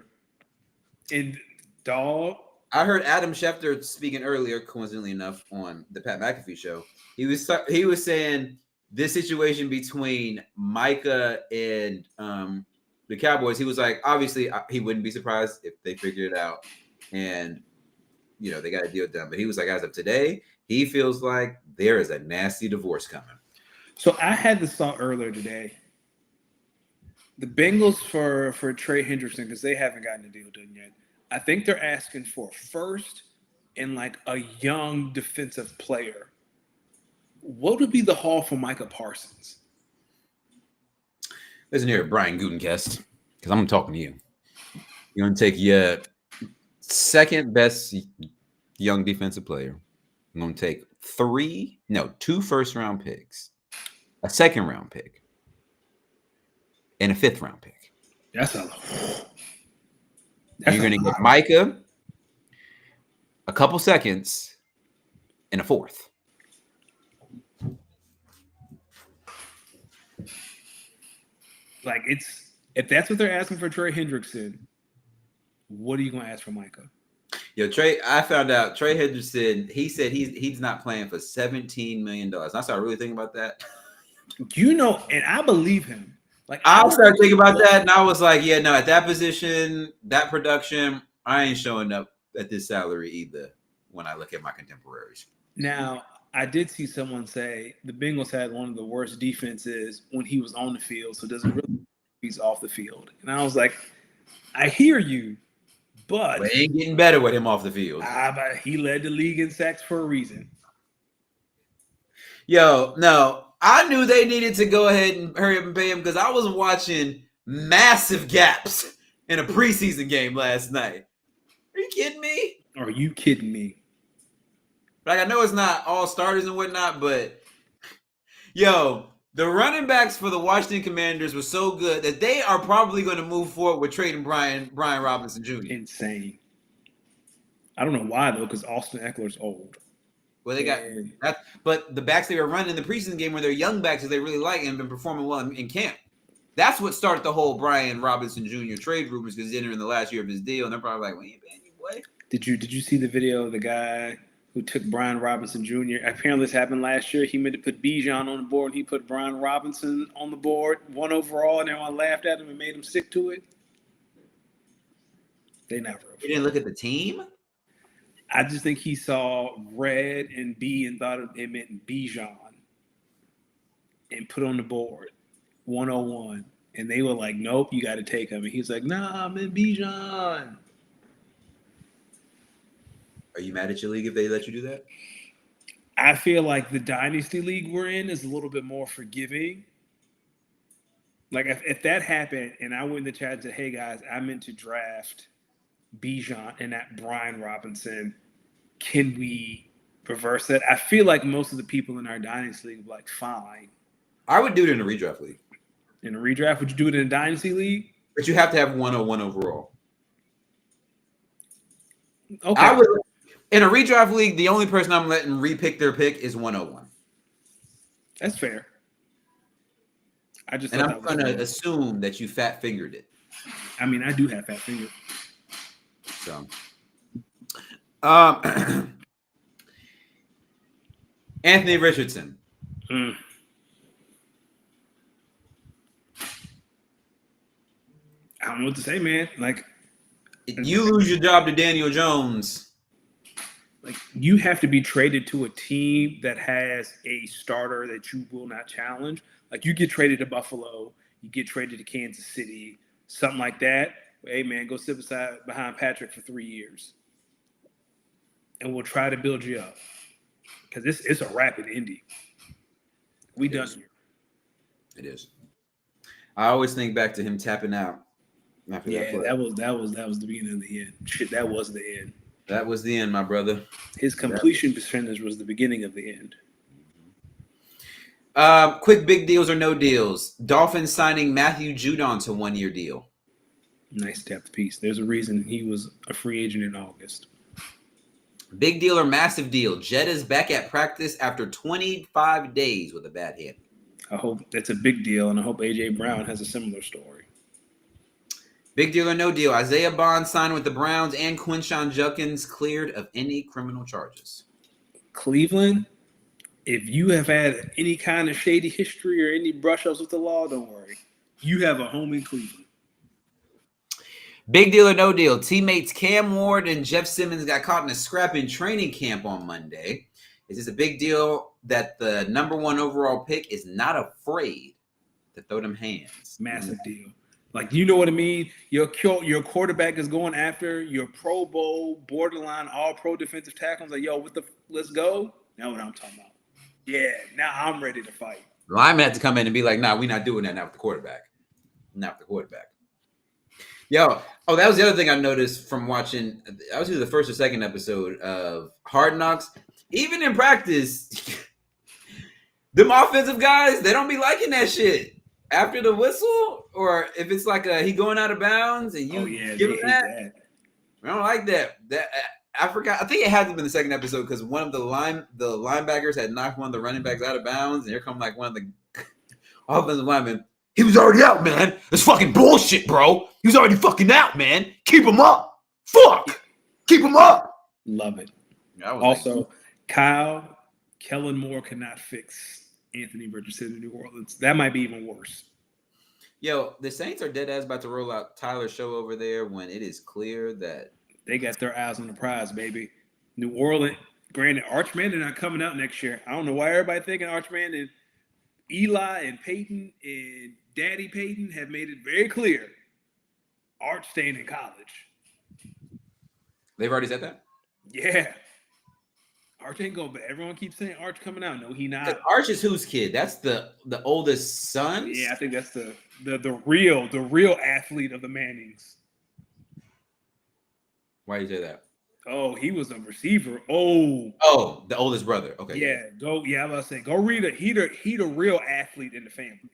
And dog, I heard Adam Schefter speaking earlier, coincidentally enough, on the Pat McAfee show. He was saying this situation between Micah and the Cowboys. He was like, obviously, he wouldn't be surprised if they figured it out, and they got a deal done. But he was like, as of today, he feels like there is a nasty divorce coming. So I had this thought earlier today. The Bengals for Trey Hendrickson, because they haven't gotten a deal done yet. I think they're asking for first and like a young defensive player. What would be the haul for Micah Parsons? Listen here, Brian Gutekunst, because I'm talking to you. You're going to take your second best young defensive player. I'm going to take 2 first-round picks, a second-round pick, and a 5th-round pick. You're going to get Micah, a couple seconds, and a 4th. Like, if that's what they're asking for Trey Hendrickson, what are you going to ask for Micah? Yo, I found out Trey Hendrickson, he said he's not playing for $17 million. And I started really thinking about that. And I believe him. Like, I started thinking about that, and I was like, yeah, no, at that position, that production, I ain't showing up at this salary either when I look at my contemporaries. Now, I did see someone say the Bengals had one of the worst defenses when he was on the field, so does it really he's off the field? And I was like, I hear you, but But it ain't getting better with him off the field. but he led the league in sacks for a reason. Yo, no, I knew they needed to go ahead and hurry up and pay him because I was watching massive gaps in a preseason game last night. Are you kidding me? Are you kidding me? Like, I know it's not all starters and whatnot, but yo, the running backs for the Washington Commanders were so good that they are probably going to move forward with trading Brian Robinson Jr. Insane. I don't know why though, because Austin Eckler's old. Well, they got And that, but the backs they were running in the preseason game were their young backs that they really like and have been performing well in camp. That's what started the whole Brian Robinson Jr. trade rumors because he's entering the last year of his deal, and they're probably like, "We ain't paying you, boy." Did you see the video of the guy who took Brian Robinson Jr.? Apparently, this happened last year. He meant to put Bijan on the board, and he put Brian Robinson on the board, 1 overall, and everyone laughed at him and made him stick to it. They never. You didn't look at the team. I just think he saw red and B and thought it meant Bijan and put on the board 101. And they were like, nope, you got to take him. And he's like, nah, I'm in Bijan. Are you mad at your league if they let you do that? I feel like the Dynasty League we're in is a little bit more forgiving. Like, if that happened and I went in the chat and said, hey, guys, I meant to draft Bijan and that Brian Robinson, can we reverse that? I feel like most of the people in our Dynasty League were like, fine. I would do it in a redraft league. In a redraft, would you do it in a Dynasty League? But you have to have 101 overall. Okay. I would in a redraft league, the only person I'm letting repick their pick is 101. That's fair. I just And thought I'm that was gonna fair. assume that you fat fingered it. I mean, I do have fat finger. So Anthony Richardson. Mm. I don't know what to say, man. Like You lose your job to Daniel Jones. you have to be traded to a team that has a starter that you will not challenge. Like you get traded to Buffalo, you get traded to Kansas City, something like that. Hey man, go sit behind Patrick for 3 years, and we'll try to build you up. Because it's a rapid Indy. We done here. It is. I always think back to him tapping out after that Yeah, play. that was the beginning of the end. Shit, that was the end. That was the end, my brother. His completion percentage was the beginning of the end. Quick big deals or no deals. Dolphins signing Matthew Judon to 1-year deal. Nice depth piece. There's a reason he was a free agent in August. Big deal or massive deal. Jetta's back at practice after 25 days with a bad hip. I hope that's a big deal, and I hope A.J. Brown has a similar story. Big deal or no deal. Isaiah Bond signed with the Browns and Quinshon Judkins cleared of any criminal charges. Cleveland, if you have had any kind of shady history or any brush-ups with the law, don't worry. You have a home in Cleveland. Big deal or no deal. Teammates Cam Ward and Jeff Simmons got caught in a scrap in training camp on Monday. Is this a big deal that the number 1 overall pick is not afraid to throw them hands? Massive deal. Like, you know what I mean? Your quarterback is going after your Pro Bowl, borderline all-pro defensive tackles. Like, yo, let's go. Now what I'm talking about. Yeah, now I'm ready to fight. Lineman had to come in and be like, nah, we're not doing that now with the quarterback. Not with the quarterback. Yo, that was the other thing I noticed from watching. I was either the first or second episode of Hard Knocks. Even in practice, them offensive guys, they don't be liking that shit. After the whistle, or if it's like he going out of bounds and you give him that. I don't like that. I forgot. I think it had to have been the second episode because one of the linebackers had knocked one of the running backs out of bounds, and here come like one of the offensive linemen. He was already out, man. That's fucking bullshit, bro. He was already fucking out, man. Keep him up. Fuck. Keep him up. Love it. Also, Kellen Moore cannot fix Anthony Richardson in New Orleans. That might be even worse. Yo, the Saints are dead ass about to roll out Tyler Show over there when it is clear that they got their eyes on the prize, baby. New Orleans, Granted, Arch Manning not coming out next year. I don't know why everybody thinking Arch Manning. Eli and Peyton and Daddy Peyton have made it very clear. Arch staying in college. They've already said that. Yeah. Arch ain't going, but everyone keeps saying Arch coming out. No, he not. Arch is whose kid? That's the oldest son. Yeah, I think that's the real athlete of the Mannings. Why do you say that? Oh, he was a receiver. Oh, the oldest brother. Okay. yeah. Go. Yeah, I was about to say, go read it. He the real athlete in the family.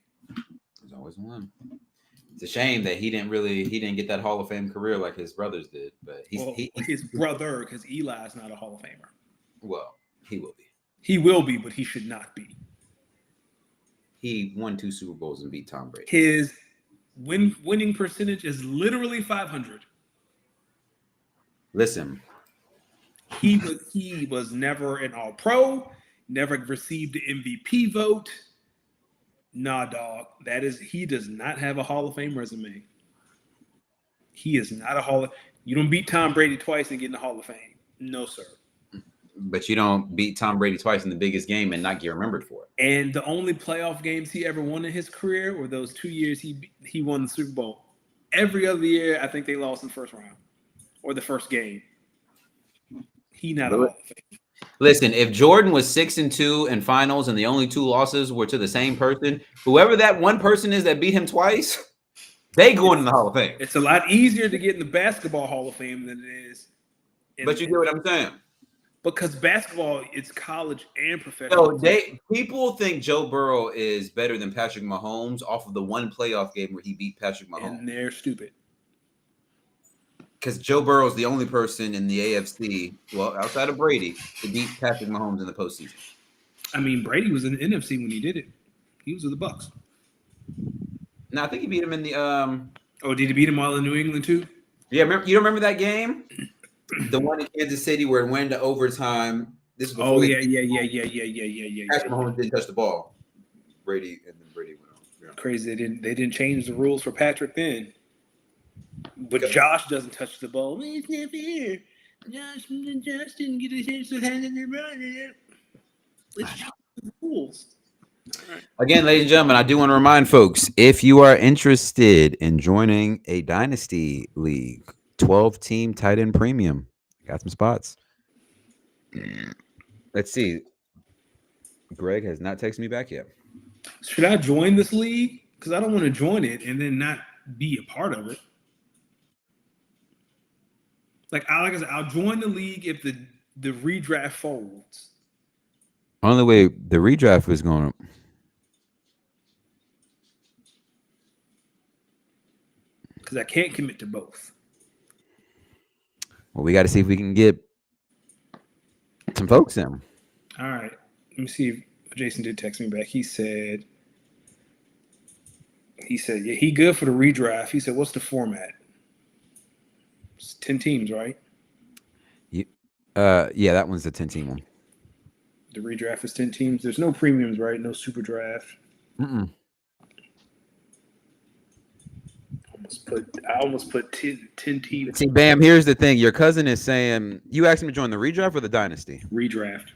There's always one. It's a shame that he didn't get that Hall of Fame career like his brothers did. But his brother, because Eli's not a Hall of Famer. Well, he will be. He will be, but he should not be. He won 2 Super Bowls and beat Tom Brady. His winning percentage is literally 500. Listen, he was never an All-Pro, never received the MVP vote. Nah, dog. He does not have a Hall of Fame resume. He is not a Hall of. You don't beat Tom Brady twice and get in the Hall of Fame. No, sir. but you don't beat Tom Brady twice in the biggest game and not get remembered for it. And the only playoff games he ever won in his career were those 2 years he won the Super Bowl. Every other year, I think they lost in the first round or the first game. He not a Hall of Fame. Listen, if Jordan was 6-2 in finals and the only 2 losses were to the same person, whoever that one person is that beat him twice, they go in the Hall of Fame. It's a lot easier to get in the basketball Hall of Fame than it is. But you get what I'm saying. Because basketball, it's college and professional. So people think Joe Burrow is better than Patrick Mahomes off of the one playoff game where he beat Patrick Mahomes. And they're stupid. Because Joe Burrow is the only person in the AFC, well, outside of Brady, to beat Patrick Mahomes in the postseason. I mean, Brady was in the NFC when he did it. He was with the Bucks. No, I think he beat him in the Oh, did he beat him while in New England too? Yeah, you don't remember that game? The one in Kansas City where it went to overtime. This is before yeah. Patrick Mahomes didn't touch the ball. Brady went on. Yeah. Crazy. They didn't change the rules for Patrick then. But Josh doesn't touch the ball. It's not fair. Josh didn't get a chance to hand in the run. It's the rules. Right. Again, ladies and gentlemen, I do want to remind folks, if you are interested in joining a Dynasty League, 12-team tight end premium, got some spots. Let's see. Greg has not texted me back yet. Should I join this league? Because I don't want to join it and then not be a part of it. Like I said, I'll join the league if the redraft folds. Only way the redraft is going to. Because I can't commit to both. Well, we got to see if we can get some folks in. All right. Let me see if Jason did text me back. He said, yeah, he good for the redraft. He said, what's the format? It's 10 teams, right? Yeah, that one's the 10-team one. The redraft is 10 teams. There's no premiums, right? No super draft. Mm-mm. I almost put 10 teams. See, Bam, here's the thing. Your cousin is saying, you asked him to join the redraft or the Dynasty? Redraft.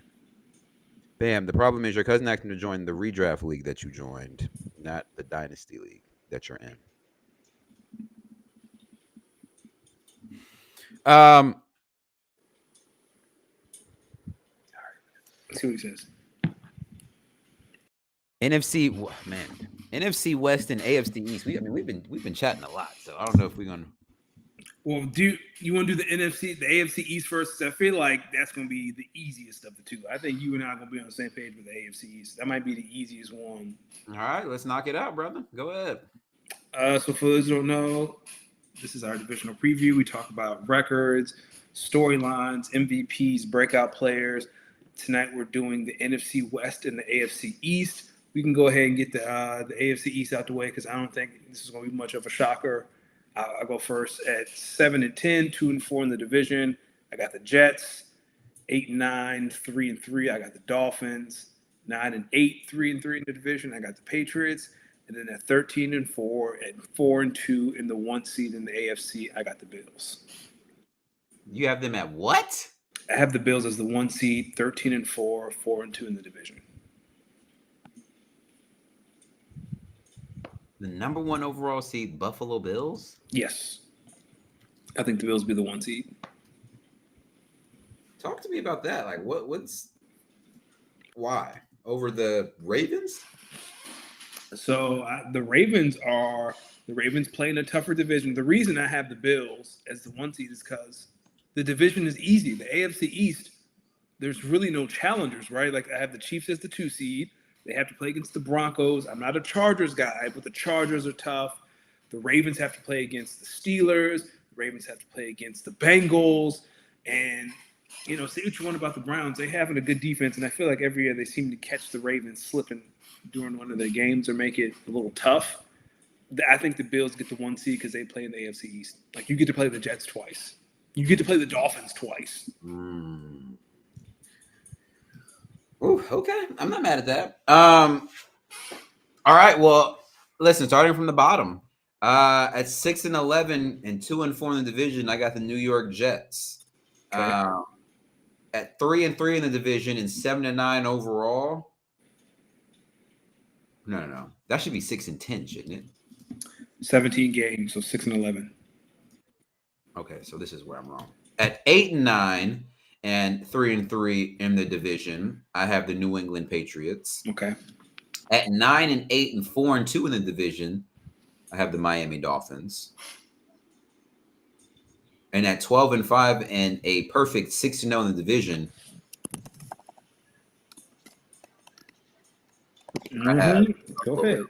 Bam, the problem is your cousin asked him to join the redraft league that you joined, not the Dynasty League that you're in. Let's see what he says. NFC West and AFC East. We've been chatting a lot, so I don't know if we're gonna. Well, do you want to do the AFC East first? I feel like that's going to be the easiest of the two. I think you and I are going to be on the same page with the AFC East. That might be the easiest one. All right, let's knock it out, brother. Go ahead. So for those who don't know, this is our divisional preview. We talk about records, storylines, MVPs, breakout players. Tonight we're doing the NFC West and the AFC East. We can go ahead and get the AFC East out the way because I don't think this is going to be much of a shocker. I'll go first at 7-10, 2-4 in the division. I got the Jets, 8-9, 3-3. I got the Dolphins, 9-8, 3-3 in the division. I got the Patriots, and then at 13-4 and 4-2 in the 1 seed in the AFC, I got the Bills. You have them at what? I have the Bills as the 1 seed, 13-4, 4-2 in the division. The number 1 overall seed, Buffalo Bills. Yes. I think the Bills will be the 1 seed. Talk to me about that. Like, what's why over the Ravens? So the Ravens play in a tougher division. The reason I have the Bills as the 1 seed is because the division is easy. The AFC East, there's really no challengers, right? Like I have the Chiefs as the 2 seed. They have to play against the Broncos. I'm not a Chargers guy, but the Chargers are tough. The Ravens have to play against the Steelers. The Ravens have to play against the Bengals. And, say what you want about the Browns. They have a good defense, and I feel like every year they seem to catch the Ravens slipping during one of their games or make it a little tough. I think the Bills get the 1 seed because they play in the AFC East. Like, you get to play the Jets twice. You get to play the Dolphins twice. Ooh, okay. I'm not mad at that. All right. Well, listen, starting from the bottom, at 6-11 and 2-4 in the division, I got the New York Jets. Okay. At 3-3 in the division and 7-9 overall. No. That should be 6-10, shouldn't it? 17 games, so 6-11. Okay, so this is where I'm wrong. At 8-9 and 3-3 in the division, I have the New England Patriots. Okay. At 9-8 and 4-2 in the division, I have the Miami Dolphins. And at 12-5 and a perfect 6-0 in the division, Go ahead.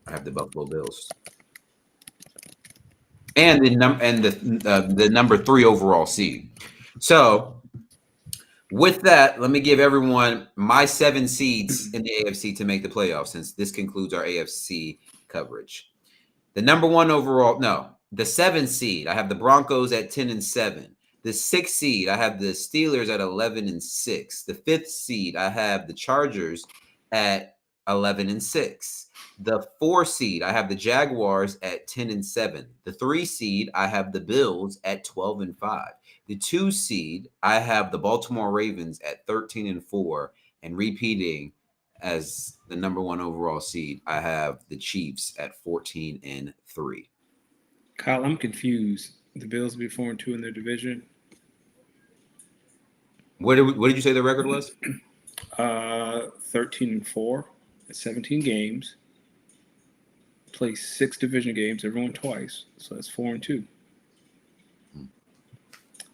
I have the Buffalo Bills. And the number 3 overall seed. So with that, let me give everyone my 7 seeds in the AFC to make the playoffs, since this concludes our AFC coverage. The number 1 overall, the 7 seed, I have the Broncos at 10-7. The 6th seed, I have the Steelers at 11-6. The 5th seed, I have the Chargers at 11-6. The 4 seed, I have the Jaguars at 10-7. The 3 seed, I have the Bills at 12-5. The 2 seed, I have the Baltimore Ravens at 13-4. And repeating as the number 1 overall seed, I have the Chiefs at 14-3. Kyle, I'm confused. The Bills will be 4-2 in their division. What did you say the record was? 13-4 at 17 games. Play 6 division games. Everyone twice, so that's 4-2.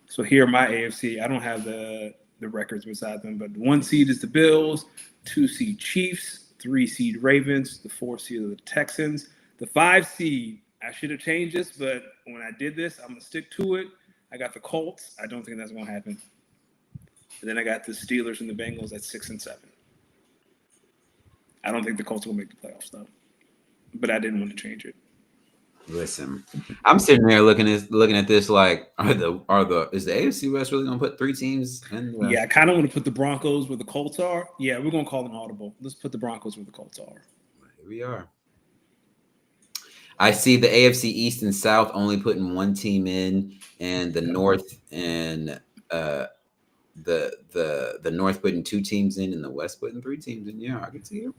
So here, my AFC, I don't have the records beside them, but the 1 seed is the Bills, 2 seed Chiefs, 3 seed Ravens, the 4 seed are the Texans, the 5 seed. I should have changed this, but when I did this, I'm gonna stick to it. I got the Colts. I don't think that's gonna happen. And then I got the Steelers and the Bengals at 6-7. I don't think the Colts will make the playoffs though, but I didn't want to change it. Listen, I'm sitting there looking at this like, is the AFC West really gonna put 3 teams in? Yeah, I kind of want to put the Broncos where the Colts are. Yeah, we're gonna call them audible. Let's put the Broncos where the Colts are. Here we are. I see the AFC East and South only putting 1 team in, and the North and the North putting 2 teams in, and the West putting 3 teams in. Yeah, I can see it.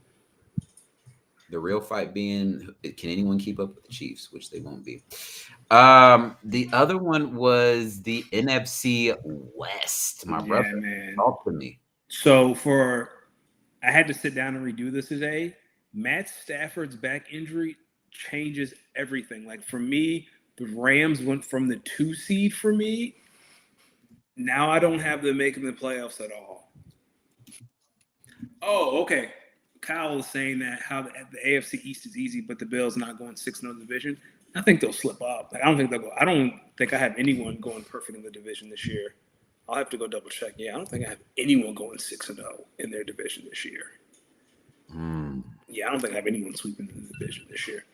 The real fight being, can anyone keep up with the Chiefs, which they won't be. The other one was the NFC West. My brother, man. Talk to me. So I had to sit down and redo this today. Matt Stafford's back injury changes everything. Like for me, the Rams went from the 2 seed for me. Now I don't have them making the playoffs at all. Oh, okay. Kyle was saying that how the AFC East is easy, but the Bills not going 6-0 in the division. I think they'll slip up. Like, I don't think I have anyone going perfect in the division this year. I'll have to go double check. Yeah, I don't think I have anyone going 6-0 in their division this year. Yeah, I don't think I have anyone sweeping in the division this year.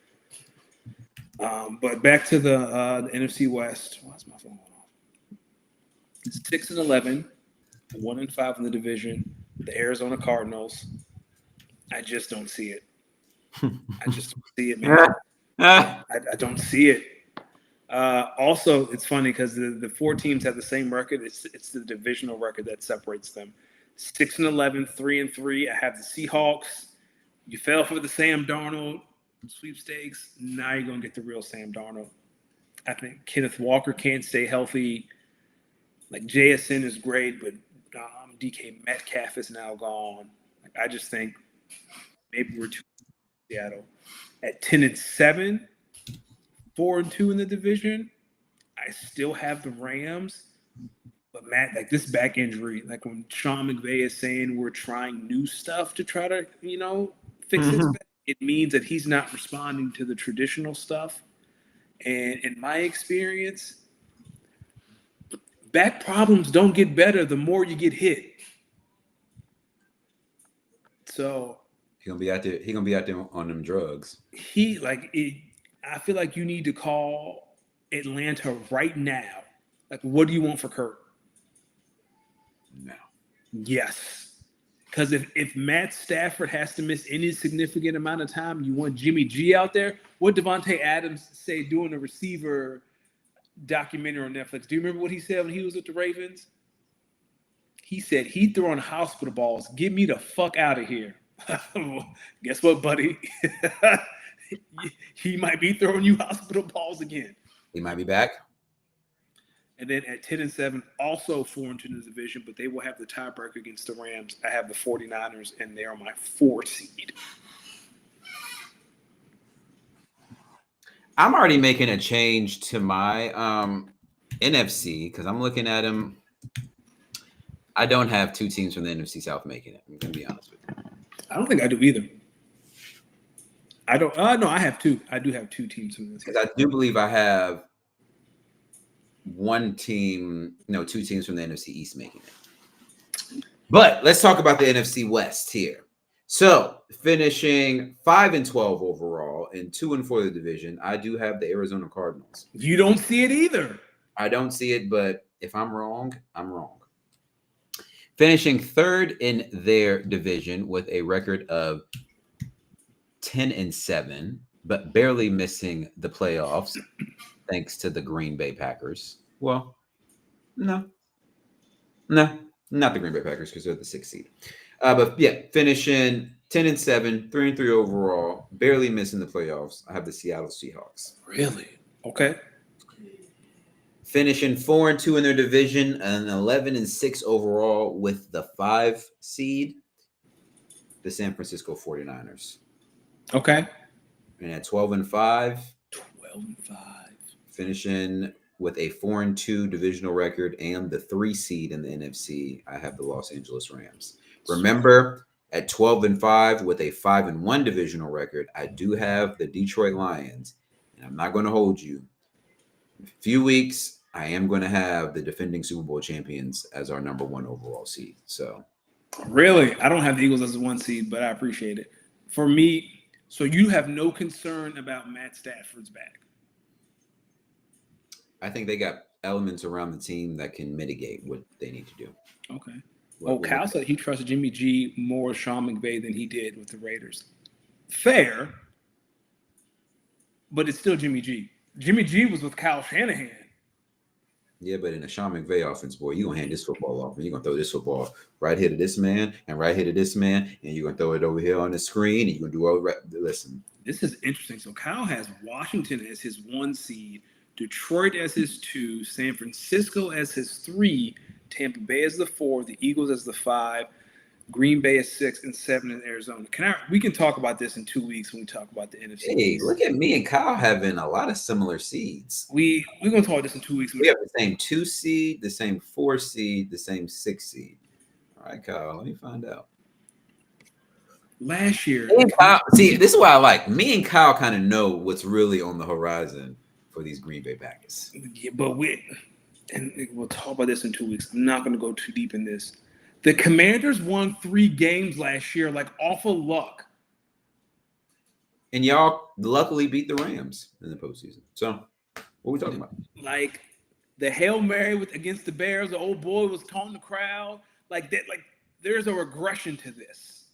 But back to the NFC West. Why's my phone going off? 6-11, 1-5 in the division. The Arizona Cardinals. I just don't see it. I just don't see it, man. I don't see it. Also, it's funny because the four teams have the same record. It's the divisional record that separates them. 6-11, 3-3. I have the Seahawks. You fell for the Sam Darnold sweepstakes. Now you're gonna get the real Sam Darnold. I think Kenneth Walker can't stay healthy. Like JSN is great, but DK Metcalf is now gone. Like, I just think maybe we're too Seattle at 10-7. 4-2 in the division. I still have the Rams, but Matt, like this back injury, like when Sean McVay is saying we're trying new stuff to try to, fix his back, it means that he's not responding to the traditional stuff. And in my experience, back problems don't get better the more you get hit. So He's gonna be out there. He's gonna be out there on them drugs. I feel like you need to call Atlanta right now. Like, what do you want for Kurt? No. Yes. Because if Matt Stafford has to miss any significant amount of time, you want Jimmy G out there. What Devontae Adams say doing a receiver documentary on Netflix? Do you remember what he said when he was with the Ravens? He said he'd throw on hospital balls. Get me the fuck out of here. Guess what, buddy? He might be throwing you hospital balls again. He might be back. And then at 10-7, also 4-2 in the division, but they will have the tiebreaker against the Rams. I have the 49ers, and they are my 4 seed. I'm already making a change to my NFC because I'm looking at them. I don't have 2 teams from the NFC South making it. I'm going to be honest with you. I don't think I do either. I don't. No, I have 2. I do have 2 teams from this. Because I do believe I have 2 teams from the NFC East making it. But let's talk about the NFC West here. So finishing 5-12 overall and 2-4 the division, I do have the Arizona Cardinals. You don't see it either. I don't see it, but if I'm wrong, I'm wrong. Finishing 3rd in their division with a record of 10-7, but barely missing the playoffs thanks to the Green Bay Packers. Well, no, not the Green Bay Packers because they're the 6th seed. But yeah, finishing 10-7, 3-3 overall, barely missing the playoffs. I have the Seattle Seahawks. Really? Okay. Finishing 4-2 in their division and 11-6 overall with the 5 seed, the San Francisco 49ers. Okay. And at 12-5, 12-5, finishing with a 4-2 divisional record and the 3 seed in the NFC, I have the Los Angeles Rams. Remember, at 12-5 with a 5-1 divisional record, I do have the Detroit Lions, and I'm not going to hold you. In a few weeks, I am going to have the defending Super Bowl champions as our number 1 overall seed. So, really, I don't have the Eagles as a 1 seed, but I appreciate it. For me, so you have no concern about Matt Stafford's back? I think they got elements around the team that can mitigate what they need to do. Okay. Well, Cal said he trusted Jimmy G more with Sean McVay than he did with the Raiders. Fair, but it's still Jimmy G. Jimmy G was with Kyle Shanahan. Yeah, but in a Sean McVay offense, boy, you're going to hand this football off, and you're going to throw this football right here to this man and right here to this man, and you're going to throw it over here on the screen, and you're going to do all right. Listen. This is interesting. So Kyle has Washington as his 1 seed, Detroit as his 2, San Francisco as his 3, Tampa Bay as the 4, the Eagles as the 5, Green Bay as 6, and 7 in Arizona. We can talk about this in 2 weeks when we talk about the NFC. Hey, look at me and Kyle having a lot of similar seeds. We're going to talk about this in 2 weeks. We have the same 2 seed, the same 4 seed, the same 6 seed. All right, Kyle, let me find out. Last year. Kyle, see, this is why I like. Me and Kyle kind of know what's really on the horizon for these Green Bay Packers. Yeah, but we'll talk about this in 2 weeks. I'm not going to go too deep in this. The Commanders won 3 games last year, like off of luck. And y'all luckily beat the Rams in the postseason. So, what are we talking about? Like the Hail Mary against the Bears, the old boy was taunting the crowd. Like that. Like there's a regression to this.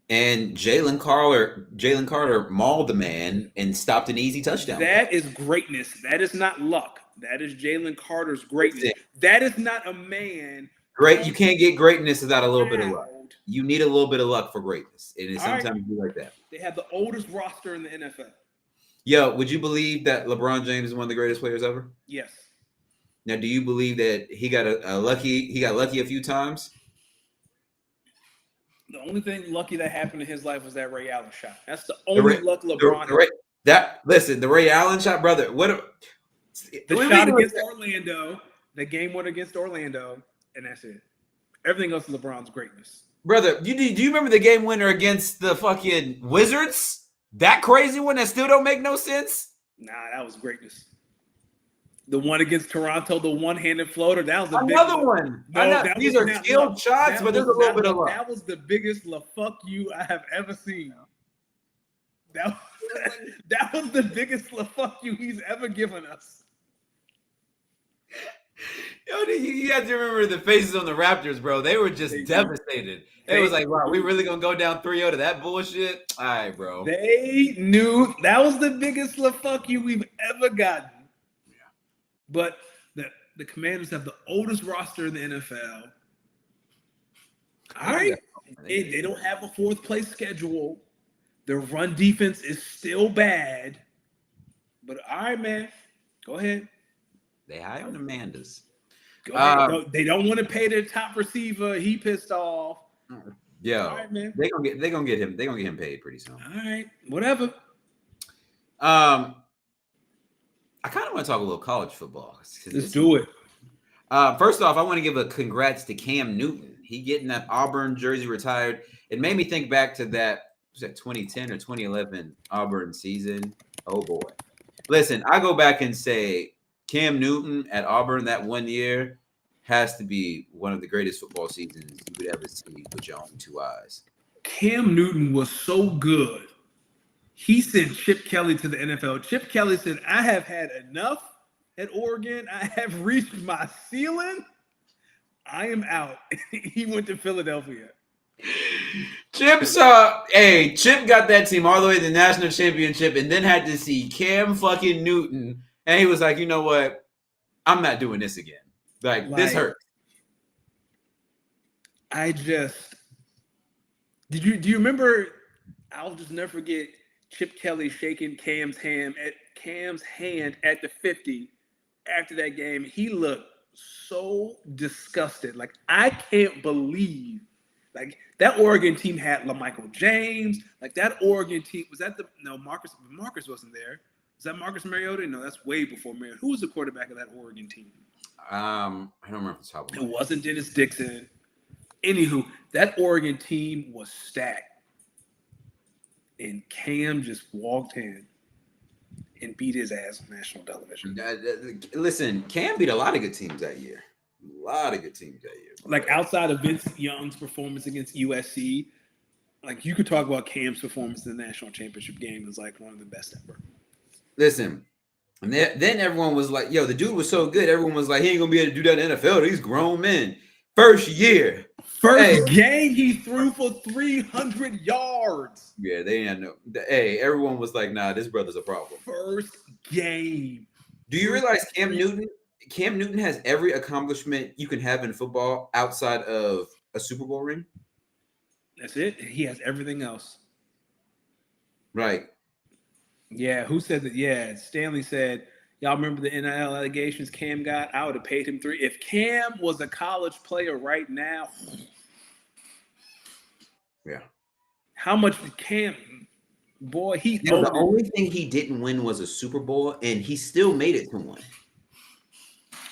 And Jalen Carter mauled the man and stopped an easy touchdown. That is greatness. That is not luck. That is Jalen Carter's greatness. Listen. That is not a man. Great, you can't get greatness without a little bit of luck. Fouled. You need a little bit of luck for greatness, and it All right. sometimes be like that. They have the oldest roster in the NFL. Yo, would you believe that LeBron James is one of the greatest players ever? Yes. Now, do you believe that he got lucky a few times? The only thing lucky that happened in his life was that Ray Allen shot. That's the only luck LeBron The Ray Allen shot, brother. The shot against Orlando, the game went against Orlando, and that's it. Everything else is LeBron's greatness. Brother, do you remember the game winner against the fucking Wizards? That crazy one that still don't make no sense? Nah, that was greatness. The one against Toronto, the one-handed floater, that was another one. No, these are skilled shots, but there's a little bit of luck. That was the biggest fuck you I have ever seen. That was the biggest fuck you he's ever given us. Yo, you have to remember the faces on the Raptors, bro. They were just devastated. It was like, wow, we really gonna go down 3-0 to that bullshit? All right, bro. They knew that was the biggest fuck you we've ever gotten. Yeah. But the Commanders have the oldest roster in the NFL. All right. They don't have a fourth place schedule. Their run defense is still bad. But all right, man. Go ahead. They high on Amanda's. Go ahead. They don't want to pay their top receiver. He pissed off. Yeah, all right, man. They gonna get him paid pretty soon. All right, whatever. I kind of want to talk a little college football. Let's do it. First off, I want to give a congrats to Cam Newton. He getting that Auburn jersey retired. It made me think back to that 2010 or 2011 Auburn season. Oh boy. Listen, I go back and say Cam Newton at Auburn that 1 year has to be one of the greatest football seasons you would ever see with your own two eyes. Cam Newton was so good. He sent Chip Kelly to the NFL. Chip Kelly said, I have had enough at Oregon. I have reached my ceiling. I am out. He went to Philadelphia. Chip got that team all the way to the national championship and then had to see Cam fucking Newton. And he was like, you know what? I'm not doing this again. Like this hurts. Do you remember? I'll just never forget Chip Kelly shaking Cam's hand at the 50 after that game. He looked so disgusted. Like, I can't believe, like, that Oregon team had LaMichael James. Like, that Oregon team Marcus wasn't there. Is that Marcus Mariota? No, that's way before Mariota. Who was the quarterback of that Oregon team? I don't remember the top of it. It wasn't Dennis Dixon. Anywho, that Oregon team was stacked. And Cam just walked in and beat his ass on national television. Listen, Cam beat a lot of good teams that year. Like, outside of Vince Young's performance against USC, like, you could talk about Cam's performance in the national championship game as like one of the best ever. Listen, and then everyone was like, yo, the dude was so good. Everyone was like, he ain't gonna be able to do that in the NFL. These grown men. First year. Game, he threw for 300 yards. Yeah, they didn't know. Everyone was like, nah, this brother's a problem. First game. Do you realize Cam Newton has every accomplishment you can have in football outside of a Super Bowl ring? That's it. He has everything else. Right. Yeah, who said that? Yeah, Stanley said, y'all remember the NIL allegations Cam got? I would have paid him $3. If Cam was a college player right now, yeah. How much did Cam? Boy, the only thing he didn't win was a Super Bowl, and he still made it to one.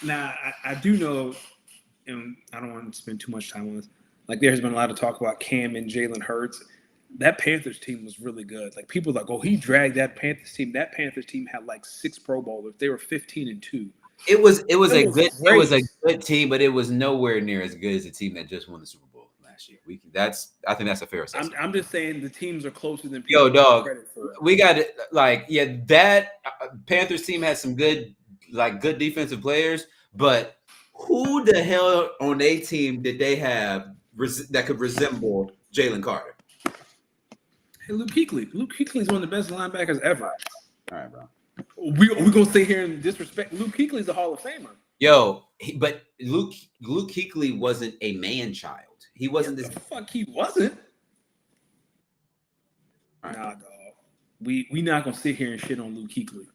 Now, I do know, and I don't want to spend too much time on this. Like, there's been a lot of talk about Cam and Jalen Hurts. That Panthers team was really good. Like, people are like, oh, he dragged that Panthers team. That Panthers team had like 6 Pro Bowlers. They were 15-2. It was a good team, but it was nowhere near as good as the team that just won the Super Bowl last year. I think that's a fair assessment. I'm just saying the teams are closer than people. Yo, dog, we got it. Like, yeah, that Panthers team had some good defensive players, but who the hell on a team did they have that could resemble Jalen Carter? Hey, Luke Kuechly. Luke Kuechly is one of the best linebackers ever. All right, bro. We gonna sit here and disrespect Luke Kuechly is a Hall of Famer. Yo, but Luke Kuechly wasn't a man child. He wasn't this. The fuck he wasn't. All right. Nah, dog. We not gonna sit here and shit on Luke Kuechly.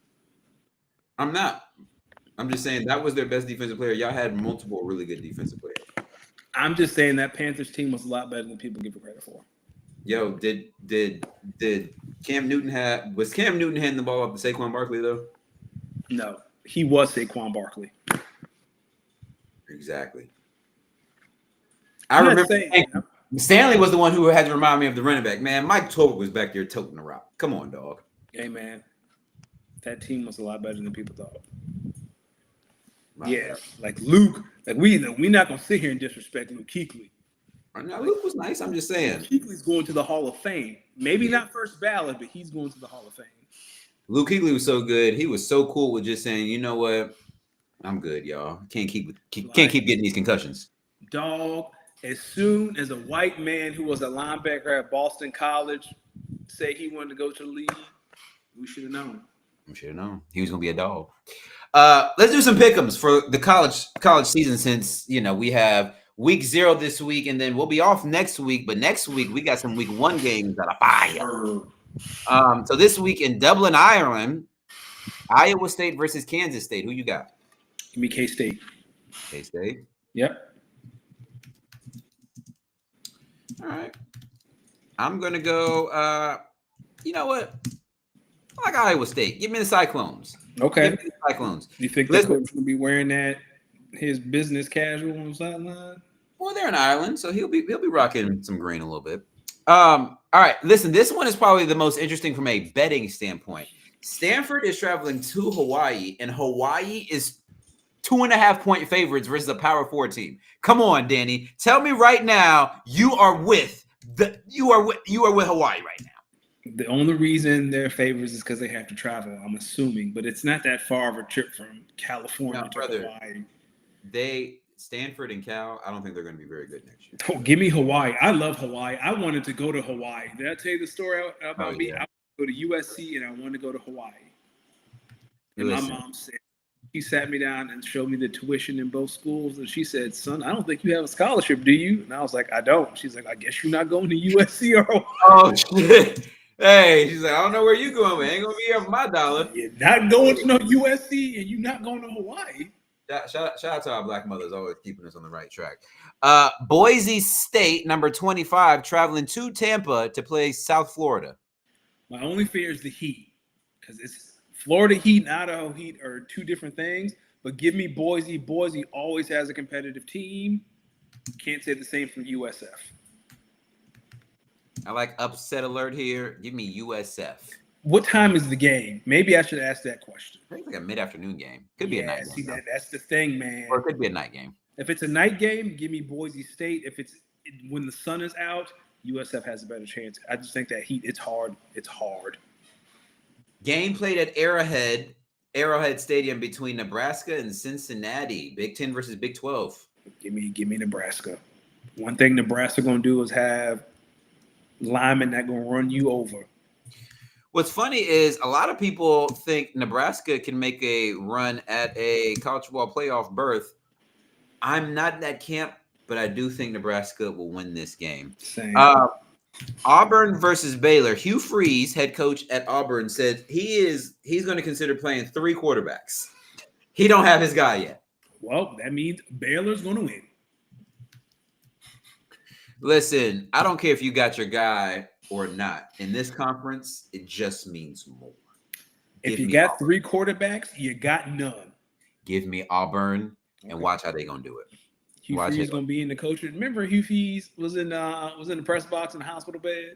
I'm not. I'm just saying that was their best defensive player. Y'all had multiple really good defensive players. I'm just saying that Panthers team was a lot better than people give it credit for. Yo, did Cam Newton was Cam Newton handing the ball up to Saquon Barkley though? No, he was Saquon Barkley. Exactly. I remember Stanley was the one who had to remind me of the running back. Man, Mike Tolbert was back there toting the rock. Come on, dog. Hey, man. That team was a lot better than people thought. My yeah, bad. like Luke. Like we not gonna sit here and disrespect Luke Kuechly. Now, Luke was nice. I'm just saying. Luke Kuechly's going to the Hall of Fame. Maybe not first ballot, but he's going to the Hall of Fame. Luke Kuechly was so good. He was so cool with just saying, you know what? I'm good, y'all. Can't keep getting these concussions. Dog, as soon as a white man who was a linebacker at Boston College said he wanted to go to the league, we should have known. We should have known. He was gonna be a dog. Let's do some pick'ems for the college season, since we have week 0 this week, and then we'll be off next week. But next week we got some week 1 games that are fire. So this week in Dublin, Ireland, Iowa State versus Kansas State. Who you got? Give me K-State. K-State. Yep. All right. I'm gonna go. You know what? I like Iowa State. Give me the Cyclones. Okay. Give me the Cyclones. You think the coach will be wearing his business casual on the sideline? Well, they're in Ireland, so he'll be rocking some green a little bit. All right. Listen, this one is probably the most interesting from a betting standpoint. Stanford is traveling to Hawaii, and Hawaii is 2.5-point favorites versus a Power 4 team. Come on, Danny. Tell me right now you are with Hawaii right now. The only reason they're favorites is because they have to travel, I'm assuming, but it's not that far of a trip from California to Hawaii. Stanford and Cal, I don't think they're going to be very good next year. Oh, give me Hawaii. I love Hawaii. I wanted to go to Hawaii. Did I tell you the story about me? Yeah. I wanted to go to USC and I wanted to go to Hawaii. And my mom said, she sat me down and showed me the tuition in both schools. And she said, son, I don't think you have a scholarship, do you? And I was like, I don't. She's like, I guess you're not going to USC or Hawaii. Oh, shit. Hey, she's like, I don't know where you going, but ain't going to be here for my dollar. You're not going to no USC and you're not going to Hawaii. Shout out to our black mothers, always keeping us on the right track. Boise State, number 25, traveling to Tampa to play South Florida. My only fear is the heat, because it's Florida Heat and Idaho Heat are two different things. But give me Boise. Boise always has a competitive team. Can't say the same from USF. I like upset alert here. Give me USF. What time is the game? Maybe I should ask that question. I think it's like a mid-afternoon game. Could be a night game. That's the thing, man. Or it could be a night game. If it's a night game, give me Boise State. If it's when the sun is out, USF has a better chance. I just think that heat, it's hard. It's hard. Game played at Arrowhead Stadium between Nebraska and Cincinnati. Big 10 versus Big 12. Give me Nebraska. One thing Nebraska gonna do is have linemen that gonna run you over. What's funny is a lot of people think Nebraska can make a run at a college football playoff berth. I'm not in that camp, but I do think Nebraska will win this game. Same. Auburn versus Baylor. Hugh Freeze, head coach at Auburn, said he's going to consider playing 3 quarterbacks. He don't have his guy yet. Well, that means Baylor's going to win. Listen, I don't care if you got your guy or not. In this conference, it just means more. If you got Auburn. 3 quarterbacks, you got none. Give me Auburn and watch how they're going to do it. Hugh Freeze going to be in the coach. Remember Hugh Freeze was in the press box in the hospital bed?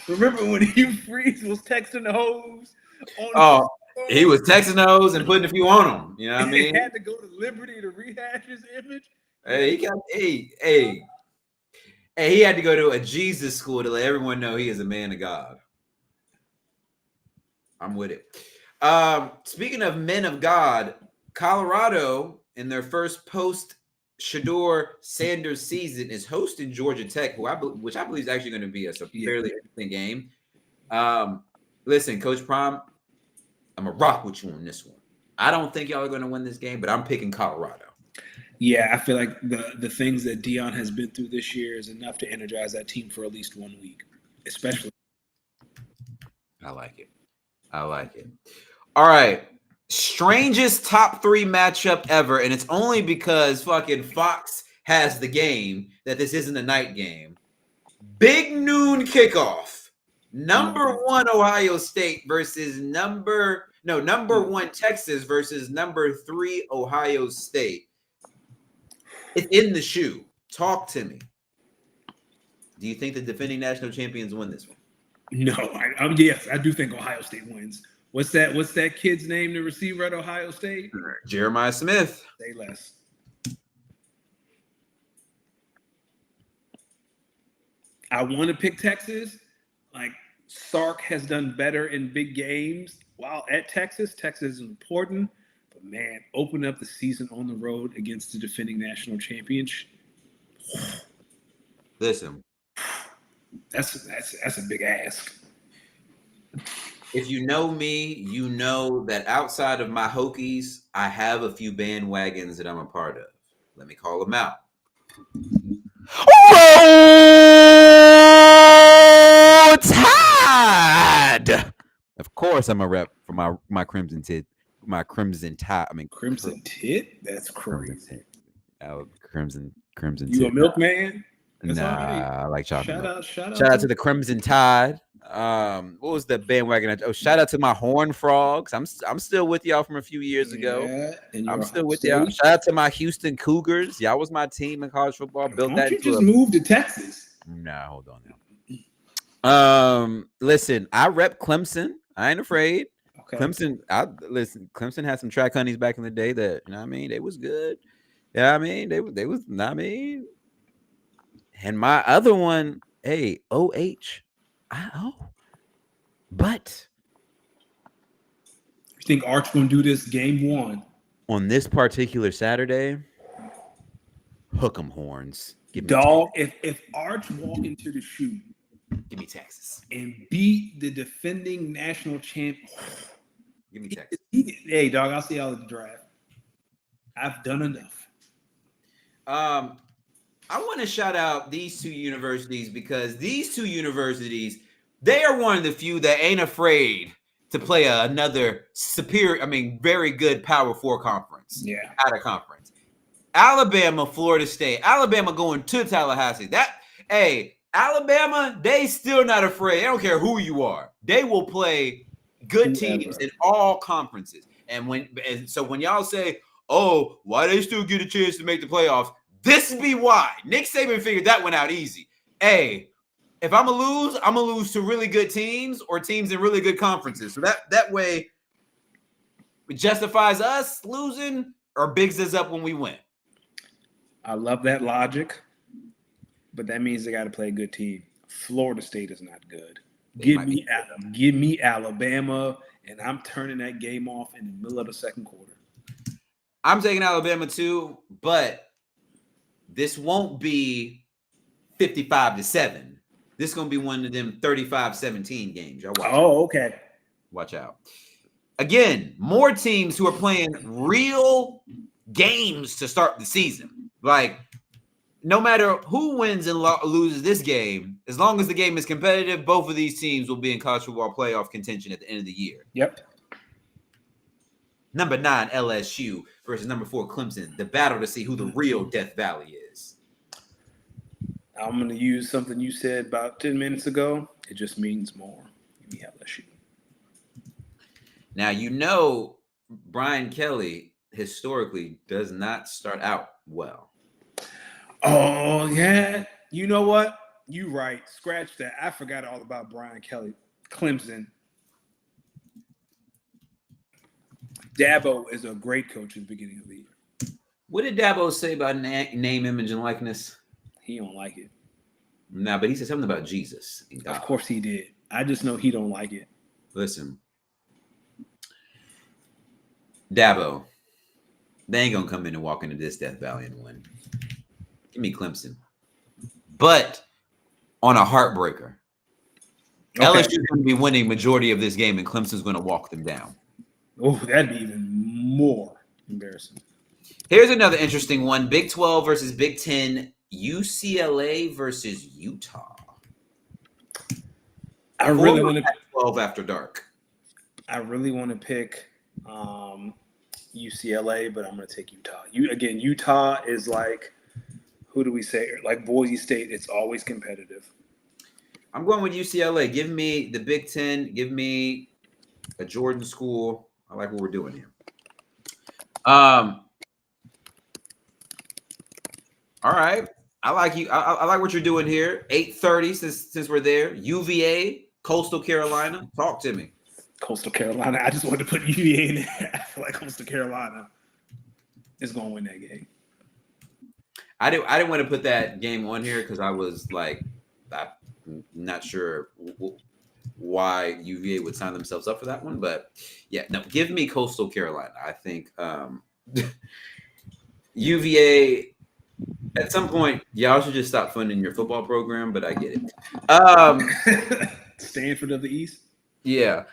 Remember when Hugh Freeze was texting the hoes? He was texting those and putting a few on them. You know what I mean? He had to go to Liberty to rehash his image. Hey, he had to go to a Jesus school to let everyone know he is a man of God. I'm with it. Speaking of men of God, Colorado in their first post Shador Sanders season is hosting Georgia Tech, which I believe is actually going to be a fairly interesting game. Listen, Coach Prime, I'm gonna rock with you on this one. I don't think y'all are going to win this game, but I'm picking Colorado. Yeah, I feel like the things that Dion has been through this year is enough to energize that team for at least 1 week, especially. I like it. All right. Strangest top 3 matchup ever, and it's only because fucking Fox has the game that this isn't a night game. Big noon kickoff. Number 1 Ohio State versus number 1 Texas versus number 3 Ohio State. It's in the shoe. Talk to me. Do you think the defending national champions win this one? No, yes, I do think Ohio State wins. What's that kid's name, the receiver at Ohio State? Jeremiah Smith. Say less. I want to pick Texas. Like, Sark has done better in big games while at Texas. Texas is important. But, man, open up the season on the road against the defending national champion. Listen. That's a big ask. If you know me, you know that outside of my Hokies, I have a few bandwagons that I'm a part of. Let me call them out. Roll Tide! Of course, I'm a rep for my Crimson Tide. My Crimson Tide. I mean, Crimson Tide? That's crazy. Crimson You Tide. a milkman? That's I like chocolate. Shout out to the Crimson Tide. What was the bandwagon? Oh, shout out to my Horned Frogs. I'm still with y'all from a few years ago. I'm still with y'all. Shout out to my Houston Cougars. Y'all was my team in college football. Built Why that. Don't you just move to Texas? Nah, hold on now. Listen, I rep Clemson. I ain't afraid. Okay. Clemson had some track honeys back in the day that, you know what I mean, they was good. Yeah, I mean, they was, I mean, and my other one, hey, but you think Arch gonna do this game 1 on this particular Saturday? Hook 'em horns. Dog, if Arch walk into the shoe, give me Texas and beat the defending national champ. Give me Texas. Hey, dog, I'll see y'all at the draft. I've done enough. I want to shout out these 2 universities because these 2 universities, they are one of the few that ain't afraid to play another very good Power 4 conference. Yeah. Out of conference. Alabama, Florida State. Alabama going to Tallahassee. Alabama, they still not afraid. They don't care who you are. They will play good teams in all conferences. And so when y'all say, oh, why they still get a chance to make the playoffs? This be why. Nick Saban figured that one out easy. Hey, if I'm going to lose to really good teams or teams in really good conferences. So that way it justifies us losing or bigs us up when we win. I love that logic, but that means they got to play a good team. Florida State is not good. Give me Alabama, and I'm turning that game off in the middle of the second quarter. I'm taking Alabama too, but this won't be 55-7. This is going to be one of them 35-17 games. Y'all watch out. Okay. Watch out. Again, more teams who are playing real games to start the season. Like, no matter who wins and loses this game, as long as the game is competitive, both of these teams will be in college football playoff contention at the end of the year. Yep. Number 9, LSU versus number 4, Clemson. The battle to see who the real Death Valley is. I'm going to use something you said about 10 minutes ago. It just means more. Give me LSU. Now, Brian Kelly historically does not start out well. Oh, yeah. You know what? You right. Scratch that. I forgot all about Brian Kelly. Clemson. Dabo is a great coach at the beginning of the year. What did Dabo say about name, image, and likeness? He don't like it. Nah, but he said something about Jesus. Of course he did. I just know he don't like it. Listen. Dabo, They ain't gonna come in and walk into this Death Valley and win. Give me Clemson, but on a heartbreaker. Okay. LSU is going to be winning majority of this game, and Clemson's going to walk them down. Oh, that'd be even more embarrassing. Here's another interesting one: Big 12 versus Big 10. UCLA versus Utah. I really want to 12 after dark. I really want to pick UCLA, but I'm going to take Utah. Utah is like, who do we say? Like Boise State, it's always competitive. I'm going with UCLA. Give me the Big 10. Give me a Jordan school. I like what we're doing here. All right. I like you. I like what you're doing here. 8:30 since we're there. UVA, Coastal Carolina. Talk to me. Coastal Carolina. I just wanted to put UVA in there. I feel like Coastal Carolina is going to win that game. I didn't want to put that game on here because I was like, I'm not sure why UVA would sign themselves up for that one, but yeah, no. Give me Coastal Carolina. I think UVA. At some point, y'all should just stop funding your football program, but I get it. Stanford of the East. Yeah.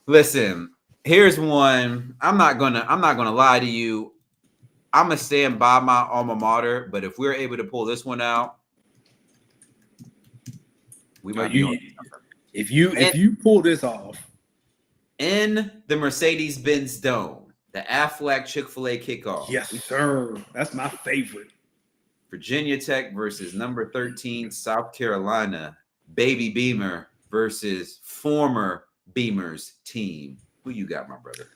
Listen, here's one. I'm not gonna lie to you. I'm gonna stand by my alma mater, but if we're able to pull this one out, we might be. If you pull this off in the Mercedes-Benz Dome, the Aflac Chick-fil-A kickoff. Yes, sir. That's my favorite. Virginia Tech versus number 13 South Carolina. Baby Beamer versus former Beamer's team. Who you got, my brother?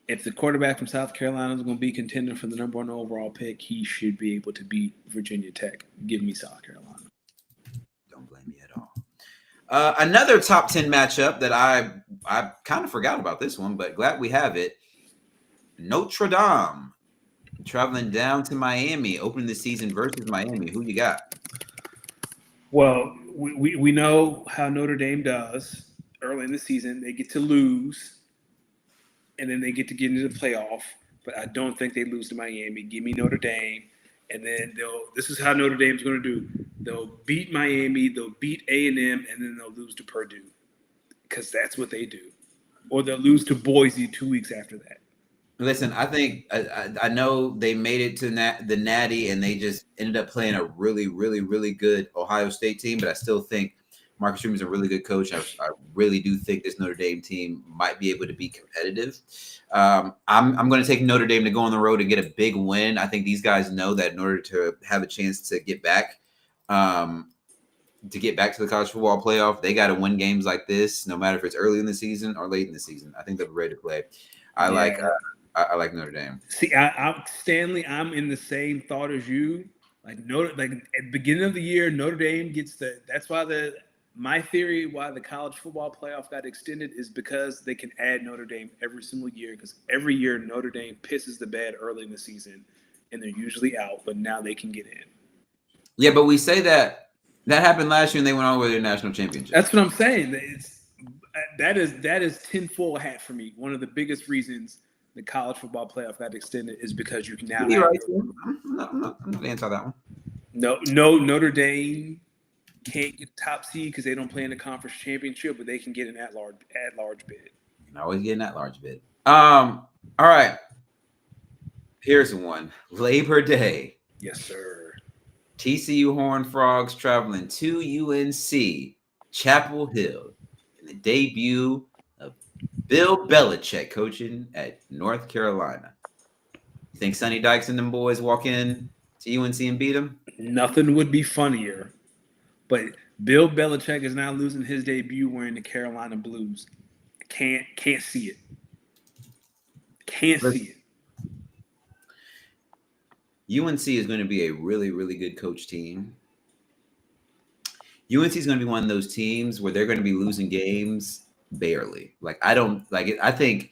If the quarterback from South Carolina is going to be contender for the number 1 overall pick, he should be able to beat Virginia Tech. Give me South Carolina. Don't blame me at all. Another top 10 matchup that I kind of forgot about this one, but glad we have it. Notre Dame traveling down to Miami, opening the season versus Miami. Who you got? Well, we know how Notre Dame does early in the season. They get to lose, and then they get into the playoff. But I don't think they lose to Miami. Give me Notre Dame, and then this is how Notre Dame's going to do. They'll beat Miami, they'll beat A&M, and then they'll lose to Purdue because that's what they do. Or they'll lose to Boise 2 weeks after that. Listen, I think I know they made it to the Natty, and they just ended up playing a really, really, really good Ohio State team. But I still think Marcus Freeman is a really good coach. I really do think this Notre Dame team might be able to be competitive. I'm going to take Notre Dame to go on the road and get a big win. I think these guys know that in order to have a chance to get back to the college football playoff, they got to win games like this, no matter if it's early in the season or late in the season. I think they're ready to play. I like Notre Dame. See, I'm Stanley. I'm in the same thought as you. Like at the beginning of the year, Notre Dame gets that's why my theory why the college football playoff got extended is because they can add Notre Dame every single year, because every year Notre Dame pisses the bed early in the season and they're usually out, but now they can get in. Yeah, but we say that happened last year and they went on with their national championship. That's what I'm saying. That is tinfoil hat for me. One of the biggest reasons the college football playoff got extended is because you can now. I'm not anti that one. No, Notre Dame can't get top seed because they don't play in the conference championship, but they can get an at-large bid. You can always get an at-large bid. All right. Here's one. Labor Day. Yes, sir. TCU Horned Frogs traveling to UNC Chapel Hill in the debut of Bill Belichick coaching at North Carolina. You think Sonny Dykes and them boys walk in to UNC and beat them? Nothing would be funnier, but Bill Belichick is now losing his debut wearing the Carolina Blues. Can't see it. Can't see it. UNC is going to be a really, really good coach team. UNC is going to be one of those teams where they're going to be losing games barely. I think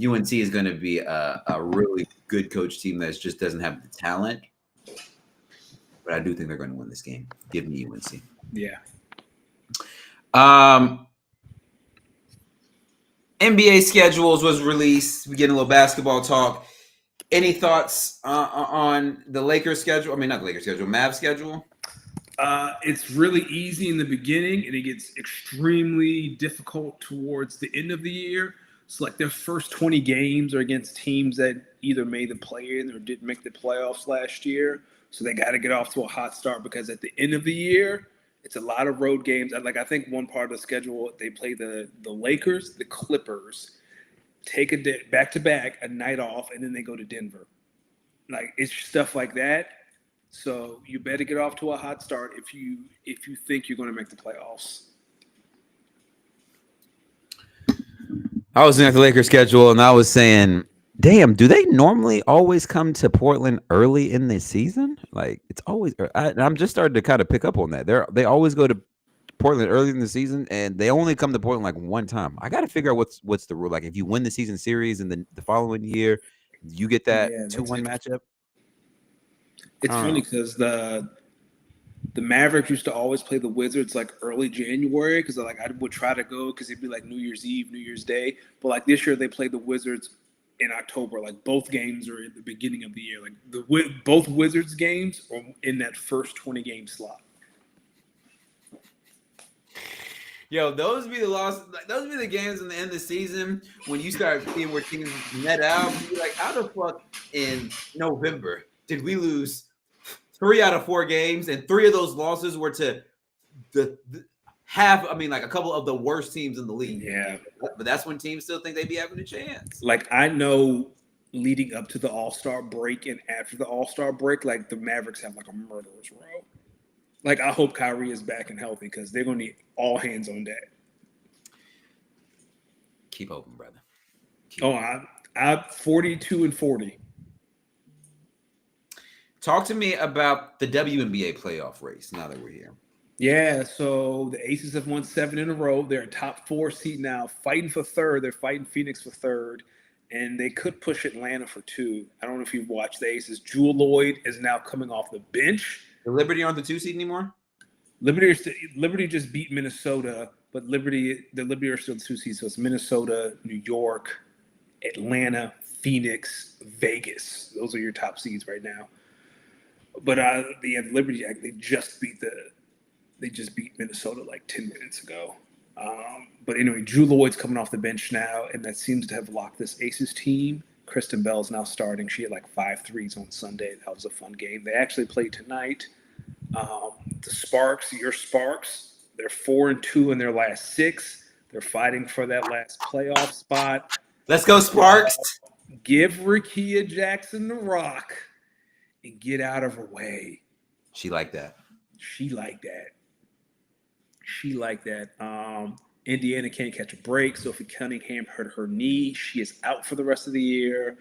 UNC is going to be a really good coach team that just doesn't have the talent. But I do think they're going to win this game. Give me UNC. Yeah. NBA schedules was released. We get a little basketball talk. Any thoughts on the Lakers schedule? I mean, not the Lakers schedule, Mavs schedule. It's really easy in the beginning, and it gets extremely difficult towards the end of the year. So, like, their first 20 games are against teams that either made the play-in or didn't make the playoffs last year. So they got to get off to a hot start because at the end of the year, it's a lot of road games. Like, I think one part of the schedule, they play the Lakers, the Clippers, take a back-to-back, a night off, and then they go to Denver. Like, it's stuff like that. So you better get off to a hot start if you think you're going to make the playoffs. I was looking at the Lakers schedule and I was saying, damn, do they normally always come to Portland early in the season? Like, it's always, I'm just starting to kind of pick up on that. They always go to Portland early in the season and they only come to Portland like one time. I got to figure out what's the rule. Like, if you win the season series and then the following year, you get that 2-1 matchup. It's funny because the Mavericks used to always play the Wizards like early January because like I would try to go because it'd be like New Year's Eve, New Year's Day. But like this year they played the Wizards in October. Like both games are at the beginning of the year. Like both Wizards games are in that first 20 game slot. Yo, those be the losses. Those be the games in the end of the season when you start seeing where teams net out. You're like, how the fuck in November did we lose 3 out of 4 games, and 3 of those losses were to the half? I mean, like a couple of the worst teams in the league. Yeah, but that's when teams still think they'd be having a chance. Like I know, leading up to the All-Star break and after the All-Star break, like the Mavericks have like a murderer's row. Like I hope Kyrie is back and healthy because they're gonna need all hands on deck. Keep hoping, brother. I'm 42-40. Talk to me about the WNBA playoff race now that we're here. Yeah, so the Aces have won 7 in a row. They're a top 4 seed now, fighting for 3rd. They're fighting Phoenix for 3rd, and they could push Atlanta for 2. I don't know if you've watched the Aces. Jewel Lloyd is now coming off the bench. The Liberty aren't the 2 seed anymore? Liberty just beat Minnesota, but the Liberty are still the 2 seeds. So it's Minnesota, New York, Atlanta, Phoenix, Vegas. Those are your top seeds right now. But the Liberty, they just beat Minnesota like 10 minutes ago. But anyway, Drew Lloyd's coming off the bench now, and that seems to have locked this Aces team. Kristen Bell's now starting. She had like 5 threes on Sunday. That was a fun game. They actually played tonight. The Sparks, your Sparks, they're 4-2 in their last 6. They're fighting for that last playoff spot. Let's go, Sparks. Give Rickea Jackson the rock and get out of her way. She liked that. Indiana can't catch a break. Sophie Cunningham hurt her knee. She is out for the rest of the year.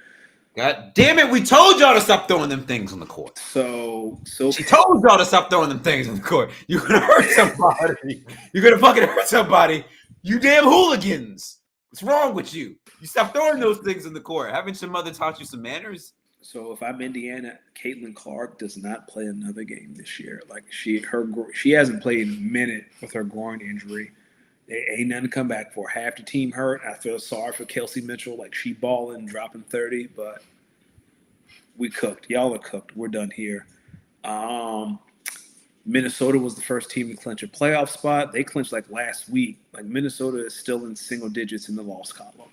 God damn it. We told y'all to stop throwing them things on the court. So she told y'all to stop throwing them things on the court. You're going to hurt somebody. You're going to fucking hurt somebody. You damn hooligans. What's wrong with you? You stop throwing those things in the court. Haven't your mother taught you some manners? So if I'm Indiana, Caitlin Clark does not play another game this year. Like she hasn't played a minute with her groin injury. There ain't nothing to come back for. Half the team hurt. I feel sorry for Kelsey Mitchell. Like she balling, dropping 30, but we cooked. Y'all are cooked. We're done here. Minnesota was the first team to clinch a playoff spot. They clinched like last week. Like Minnesota is still in single digits in the loss column.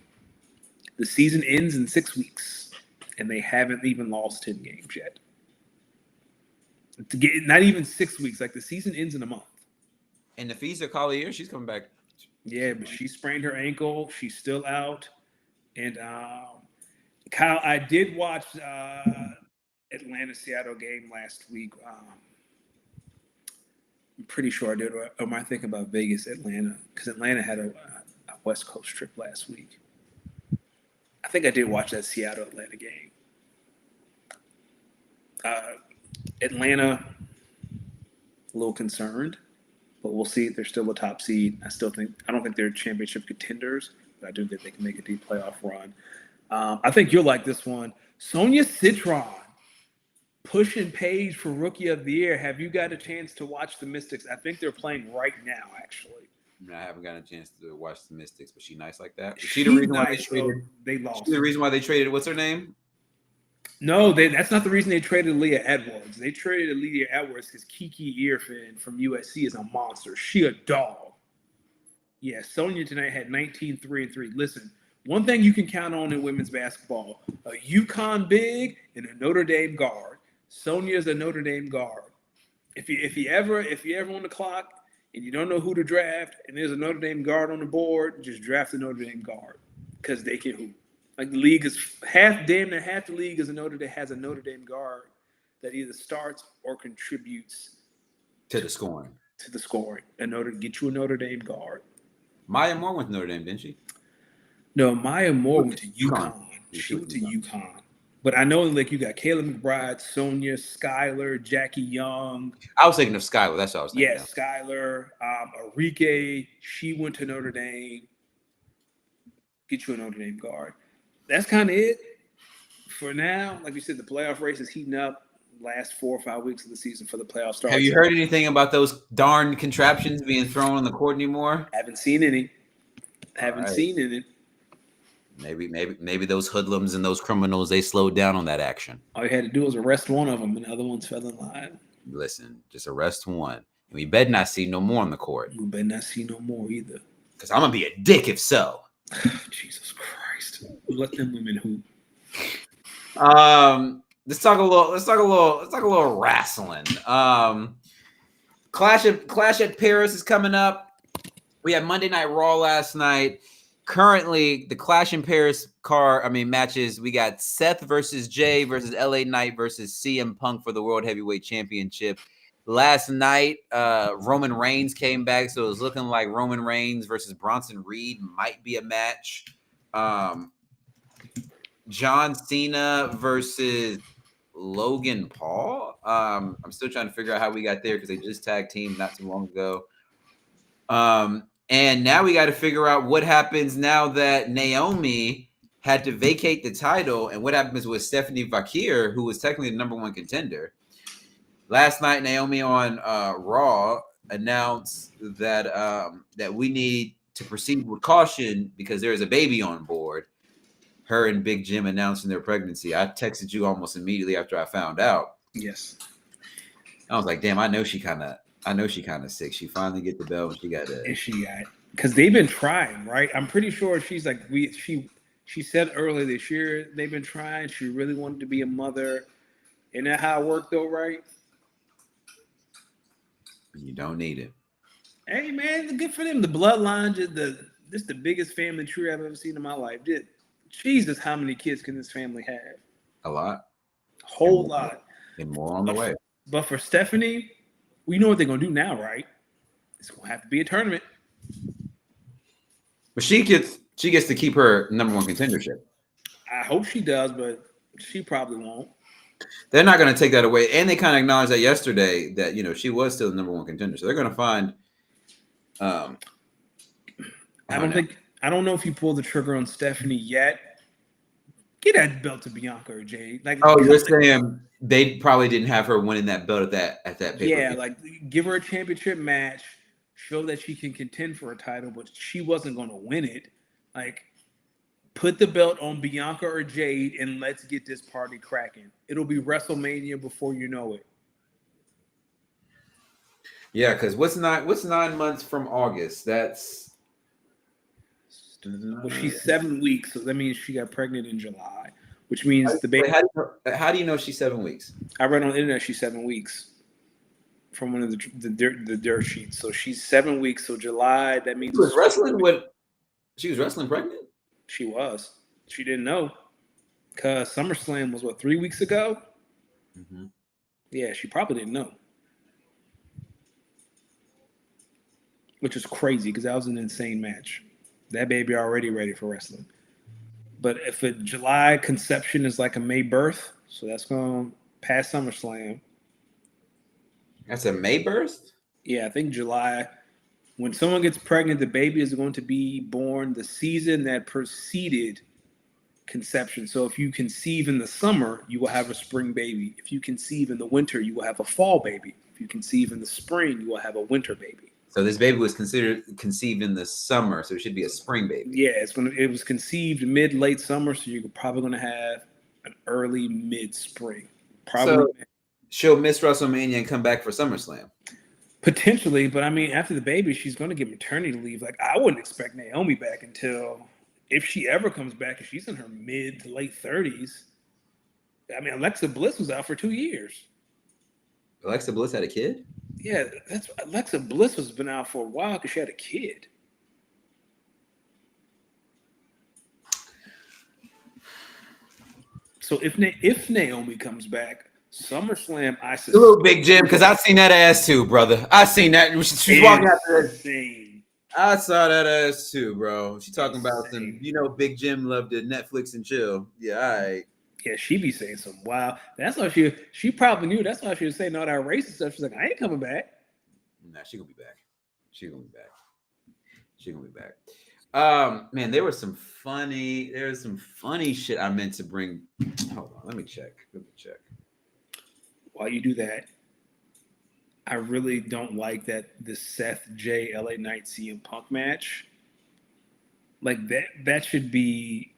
The season ends in 6 weeks, and they haven't even lost 10 games yet. Not even 6 weeks. Like the season ends in a month. And Nafisa Collier, she's coming back. Yeah, but she sprained her ankle. She's still out. And Kyle, I did watch Atlanta-Seattle game last week. I'm pretty sure I did. Or am I thinking about Vegas-Atlanta? Because Atlanta had a West Coast trip last week. I think I did watch that Seattle-Atlanta game. Atlanta, a little concerned. But we'll see. They're still a top seed. I don't think they're championship contenders, but I do think they can make a deep playoff run. I think you'll like this one. Sonia Citron pushing Paige for Rookie of the Year. Have you got a chance to watch the Mystics? I think they're playing right now, actually. I haven't gotten a chance to watch the Mystics, but she nice like that. Is she the reason why they traded? They lost. The reason why they traded. What's her name? No, that's not the reason they traded Leah Edwards. They traded Leah Edwards because Kiki Earfin from USC is a monster. She a dog. Yeah, Sonia tonight had 19, 3, and 3. Listen, one thing you can count on in women's basketball, a UConn big and a Notre Dame guard. Sonia is a Notre Dame guard. If you ever on the clock and you don't know who to draft and there's a Notre Dame guard on the board, just draft a Notre Dame guard because they can hoop. Like the league is damn near half the league has a Notre Dame guard that either starts or contributes to the scoring. Get you a Notre Dame guard. Maya Moore went to Notre Dame, didn't she? No, Maya Moore went to UConn. She went to UConn. But I know like you got Kayla McBride, Sonia, Skylar, Jackie Young. I was thinking of Skylar. That's what I was thinking. Yeah, Skylar, Enrique. She went to Notre Dame. Get you a Notre Dame guard. That's kind of it for now. Like you said, the playoff race is heating up. Last 4 or 5 weeks of the season for the playoff start. Have you heard anything about those darn contraptions being thrown on the court anymore? Haven't seen any. Seen any. Maybe those hoodlums and those criminals, they slowed down on that action. All you had to do was arrest one of them, and the other ones fell in line. Listen, just arrest one. We better not see no more on the court. We better not see no more either. Because I'm gonna be a dick if so. Jesus Christ! Let them women hoop. Let's talk a little wrestling. Clash at Paris is coming up. We had Monday Night Raw last night. Currently, the Clash in Paris matches. We got Seth versus Jay versus LA Knight versus CM Punk for the World Heavyweight Championship. Last night, Roman Reigns came back, so it was looking like Roman Reigns versus Bronson Reed might be a match. John Cena versus Logan Paul. I'm still trying to figure out how we got there because they just tag teamed not too long ago. And now we got to figure out what happens now that Naomi had to vacate the title and what happens with Stephanie Vakir, who was technically the number one contender. Last night, Naomi on Raw announced that that we need to proceed with caution because there is a baby on board. Her and Big Jim announcing their pregnancy. I texted you almost immediately after I found out. Yes. I was like, damn, I know she kind of sick. She finally get the belt and she got it. And she got, because they've been trying, right? I'm pretty sure she's like, she said earlier this year, they've been trying. She really wanted to be a mother. Isn't that how it worked though, right? You don't need it. Hey man, good for them. The bloodline, this the biggest family tree I've ever seen in my life. Jesus, how many kids can this family have? A lot. A whole lot. And more on the way. But for Stephanie, we know what they're gonna do now, right? It's gonna have to be a tournament. But she gets to keep her number one contendership. I hope she does, but she probably won't. They're not going to take that away, and they kind of acknowledged that yesterday that she was still the number one contender. So they're going to find. I don't know if you pull the trigger on Stephanie yet. Get that belt to Bianca or Jade. You're saying they probably didn't have her winning that belt at that pay-per-view. Yeah, give her a championship match, show that she can contend for a title, but she wasn't going to win it. Put the belt on Bianca or Jade and let's get this party cracking. It'll be WrestleMania before you know it. Yeah, because what's 9 months from August? That's she's 7 weeks, so that means she got pregnant in July, which means the baby. How do you know she's 7 weeks? I read on the internet she's 7 weeks from one of the dirt sheets. So she's 7 weeks. So July, that means she was wrestling pregnant. She was. She didn't know. Because SummerSlam was, 3 weeks ago? Mm-hmm. Yeah, she probably didn't know. Which is crazy because that was an insane match. That baby already ready for wrestling. But if a July conception is like a May birth, so that's going to pass SummerSlam. That's a May birth? Yeah, I think July. When someone gets pregnant, the baby is going to be born the season that preceded conception. So if you conceive in the summer, you will have a spring baby. If you conceive in the winter, you will have a fall baby. If you conceive in the spring, you will have a winter baby. So this baby was conceived in the summer, so it should be a spring baby. Yeah, it was conceived mid-late summer, so you're probably going to have an early mid-spring. Probably. So she'll miss WrestleMania and come back for SummerSlam. Potentially, but I mean, after the baby, she's going to get maternity leave. Like, I wouldn't expect Naomi back until, if she ever comes back, if she's in her mid to late 30s. I mean, Alexa Bliss was out for 2 years. Alexa Bliss had a kid? Yeah, that's Alexa Bliss has been out for a while because she had a kid. So if Naomi comes back, SummerSlam, I suspect. A little Big Jim, because I seen that ass too, brother. I seen that. She's walking out there. Insane. I saw that ass too, bro. She talking about some, Big Jim loved to Netflix and chill. Yeah, all right. Yeah, she be saying some wow. That's why she probably knew. That's why she was saying all that racist stuff. She's like, I ain't coming back. Nah, she gonna be back. She gonna be back. She gonna be back. Man, there was some funny shit I meant to bring. Hold on, let me check. While you do that, I really don't like that the Seth J LA Knight CM Punk match. Like that should be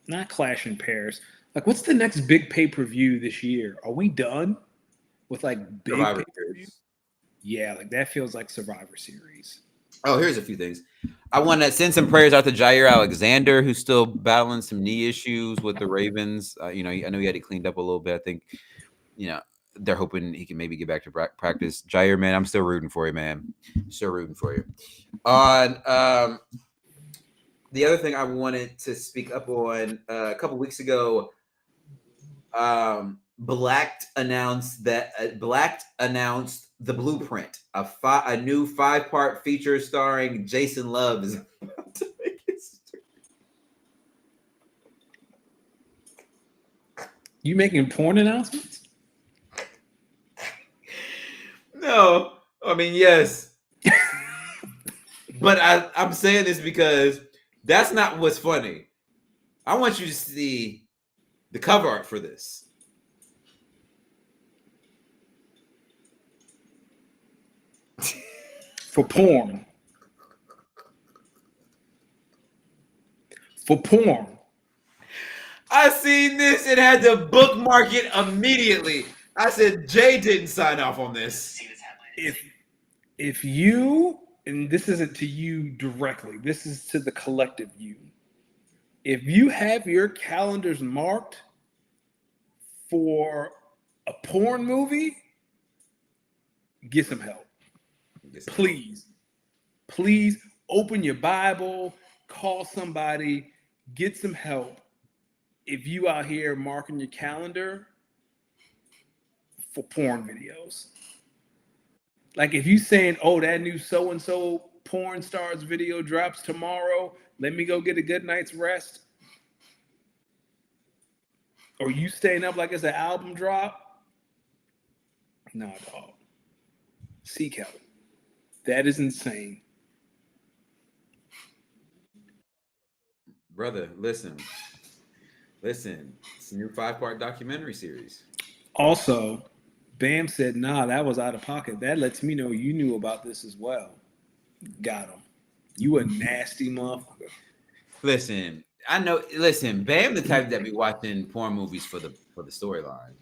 not Clash in Paris. Like, what's the next big pay-per-view this year? Are we done with like big Survivor pay-per-view? Series. Yeah, like that feels like Survivor Series. Oh, here's a few things. I want to send some prayers out to Jair Alexander, who's still battling some knee issues with the Ravens. I know he had it cleaned up a little bit. I think, they're hoping he can maybe get back to practice. Jair, man, I'm still rooting for you, man. Still rooting for you. On the other thing I wanted to speak up on, a couple weeks ago, Blacked announced the Blueprint, a new 5-part feature starring Jason Love is about to make history. You making porn announcements? No, I mean yes, but I'm saying this because that's not what's funny. I want you to see the cover art for this. For porn. I seen this and had to bookmark it immediately. I said Jay didn't sign off on this. If you, and this isn't to you directly, this is to the collective you. If you have your calendars marked for a porn movie, get some help. Please open your Bible, call somebody, get some help. If you out here marking your calendar for porn videos. Like if you saying, oh, that new so-and-so porn stars video drops tomorrow, let me go get a good night's rest. Or you staying up like it's an album drop. Nah, dog. Seek help. That is insane. Brother, listen. It's a new 5-part documentary series. Also, Bam said, nah, that was out of pocket. That lets me know you knew about this as well. Got him. You a nasty motherfucker. Listen, Bam the type that be watching porn movies for the storyline.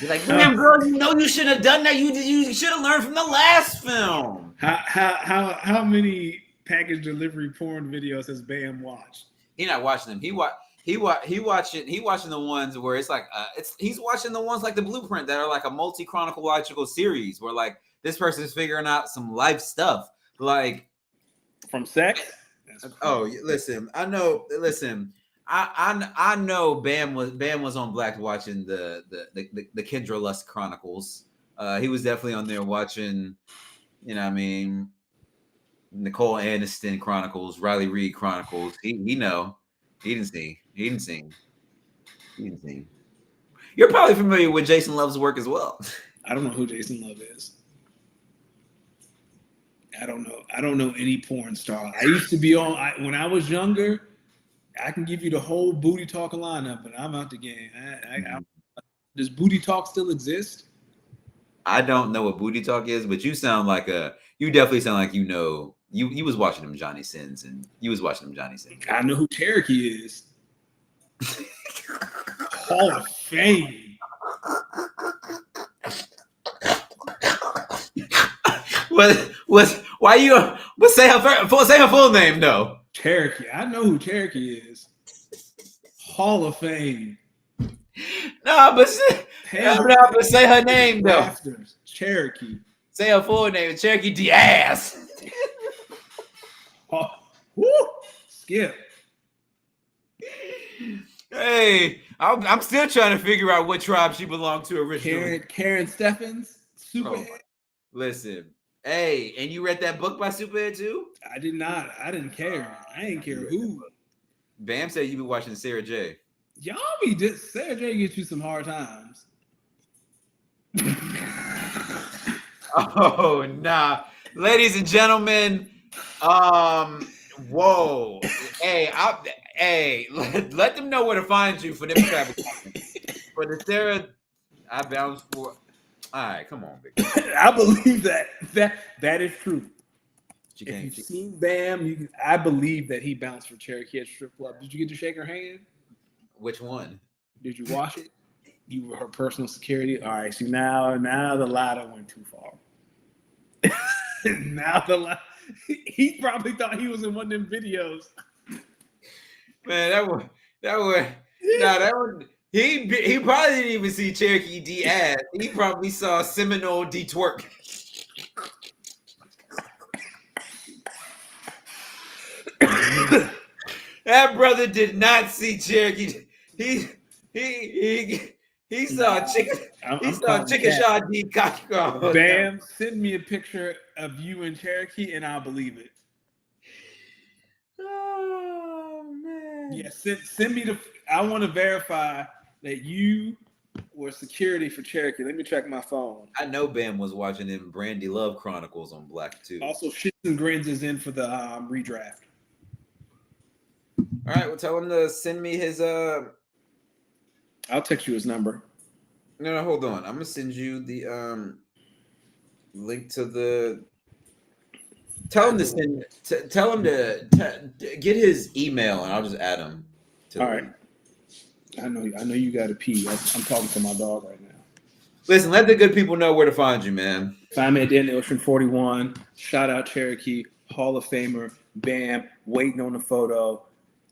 You're like, damn, girl, you should have done that. You should have learned from the last film. How many package delivery porn videos has Bam watched? He's not watching them. He watching the ones where it's like he's watching the ones like the Blueprint that are like a multi-chronological series where like this person's figuring out some life stuff like from sex. Oh, listen, I know. Listen, I know Bam was on Black watching the Kendra Lust Chronicles. He was definitely on there watching, Nicole Aniston Chronicles, Riley Reid Chronicles. He didn't see. You're probably familiar with Jason Love's work as well. I don't know who Jason Love is. I don't know any porn star. I used to be on when I was younger. I can give you the whole Booty Talk lineup, but I'm out the game. Does Booty Talk still exist? I don't know what Booty Talk is, but you definitely sound like you was watching them Johnny Sins and you was watching them Johnny Sins. I know who Cherokee is. Hall of Fame. Why you? But say her full name though. Cherokee. I know who Cherokee is. Hall of Fame. No, but say her name though. Rafters. Cherokee. Say her full name, Cherokee Diaz. Oh, woo, Skip. Hey, I'm still trying to figure out what tribe she belonged to originally. Karen Steffens. Superhead. Listen, hey, and you read that book by Superhead too? I did not. I didn't care. I didn't care who. Bam said you be watching Sarah J. Y'all be just Sarah J gets you some hard times. Oh nah, ladies and gentlemen, whoa, hey, let them know where to find you for them traffic. For the Sarah, I bounced for. All right, come on, big. I believe that is true. If you've seen Bam, I believe that he bounced for Cherokee at strip club. Did you get to shake her hand? Which one? Did you wash it? You were her personal security. All right. See now the lie went too far. Now the lie. He probably thought he was in one of them videos. Man, that one. He probably didn't even see Cherokee Diaz. He probably saw Seminole D twerk. That brother did not see Cherokee. He saw chicken. He saw chicken shot D cockroach. Bam, send me a picture of you and Cherokee, and I'll believe it. Oh man. Yeah, send me I want to verify that you were security for Cherokee. Let me check my phone. I know Bam was watching them Brandy Love Chronicles on Black too. Also, Shits and Grins is in for the redraft. All right, well, tell him to send me his. I'll text you his number. No, hold on. I'm gonna send you the link to the. Tell him to send. Tell him to get his email, and I'll just add him. All right. I know you got to pee. I'm talking to my dog right now. Listen, let the good people know where to find you, man. Find me at Dan Ocean 41. Shout out Cherokee, Hall of Famer, Bam, waiting on the photo.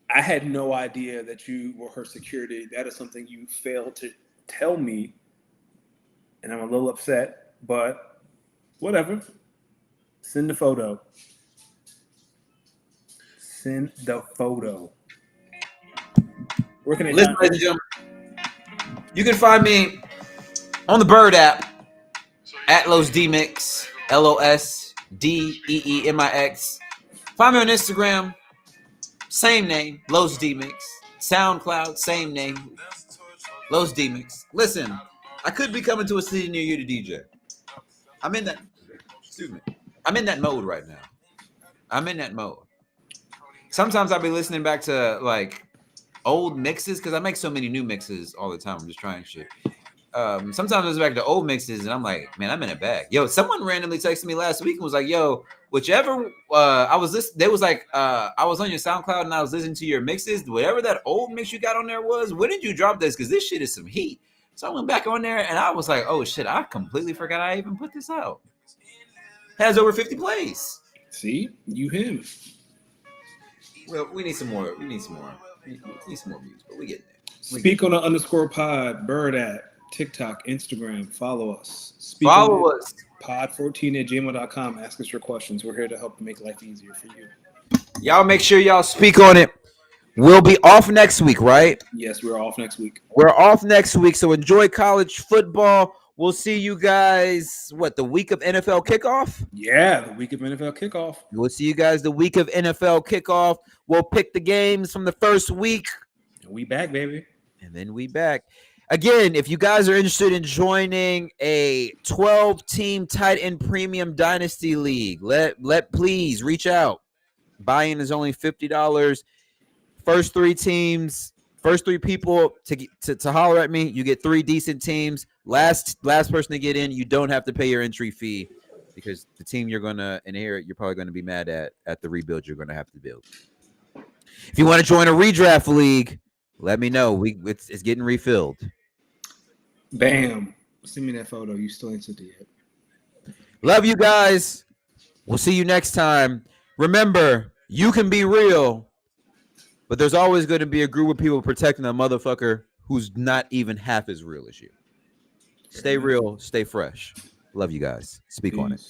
I had no idea that you were her security. That is something you failed to tell me, and I'm a little upset, but whatever. Send the photo. Send the photo. Where can I listen, ladies and gentlemen? You can find me on the Bird app at LosDMix, LosDeemix. Find me on Instagram. Same name, LosDMix. SoundCloud, same name, LosDMix. Listen, I could be coming to a city near you to DJ. I'm in that mode right now. I'm in that mode. Sometimes I'll be listening back to like old mixes because I make so many new mixes all the time. I'm just trying shit. Sometimes I was back to old mixes and I'm like, man, I'm in a bag. Yo, someone randomly texted me last week and was like, yo, whichever I was listening, they was like, I was on your SoundCloud and I was listening to your mixes. Whatever that old mix you got on there was, when did you drop this? Because this shit is some heat. So I went back on there and I was like, oh shit, I completely forgot I even put this out. Has over 50 plays. See, you him. Well, we need some more. We need some more views, but we get there. Speak on the _pod, Bird at TikTok, Instagram. Follow us. Follow us. Pod14@gmail.com. Ask us your questions. We're here to help make life easier for you. Y'all make sure y'all speak on it. We'll be off next week, right? Yes, we're off next week. We're off next week, so enjoy college football. We'll see you guys, the week of NFL kickoff? Yeah, the week of NFL kickoff. We'll see you guys the week of NFL kickoff. We'll pick the games from the first week. And we back, baby. And then we back. Again, if you guys are interested in joining a 12-team tight end premium dynasty league, please reach out. Buy-in is only $50. First three people to holler at me, you get 3 decent teams. Last person to get in, you don't have to pay your entry fee because the team you're going to inherit, you're probably going to be mad at the rebuild you're going to have to build. If you want to join a redraft league, Let me know. It's getting refilled. Bam. Send me that photo. You still ain't sent it yet. Love you guys. We'll see you next time. Remember, you can be real, but there's always going to be a group of people protecting a motherfucker who's not even half as real as you. Stay real, stay fresh. Love you guys. Speak on it. Peace.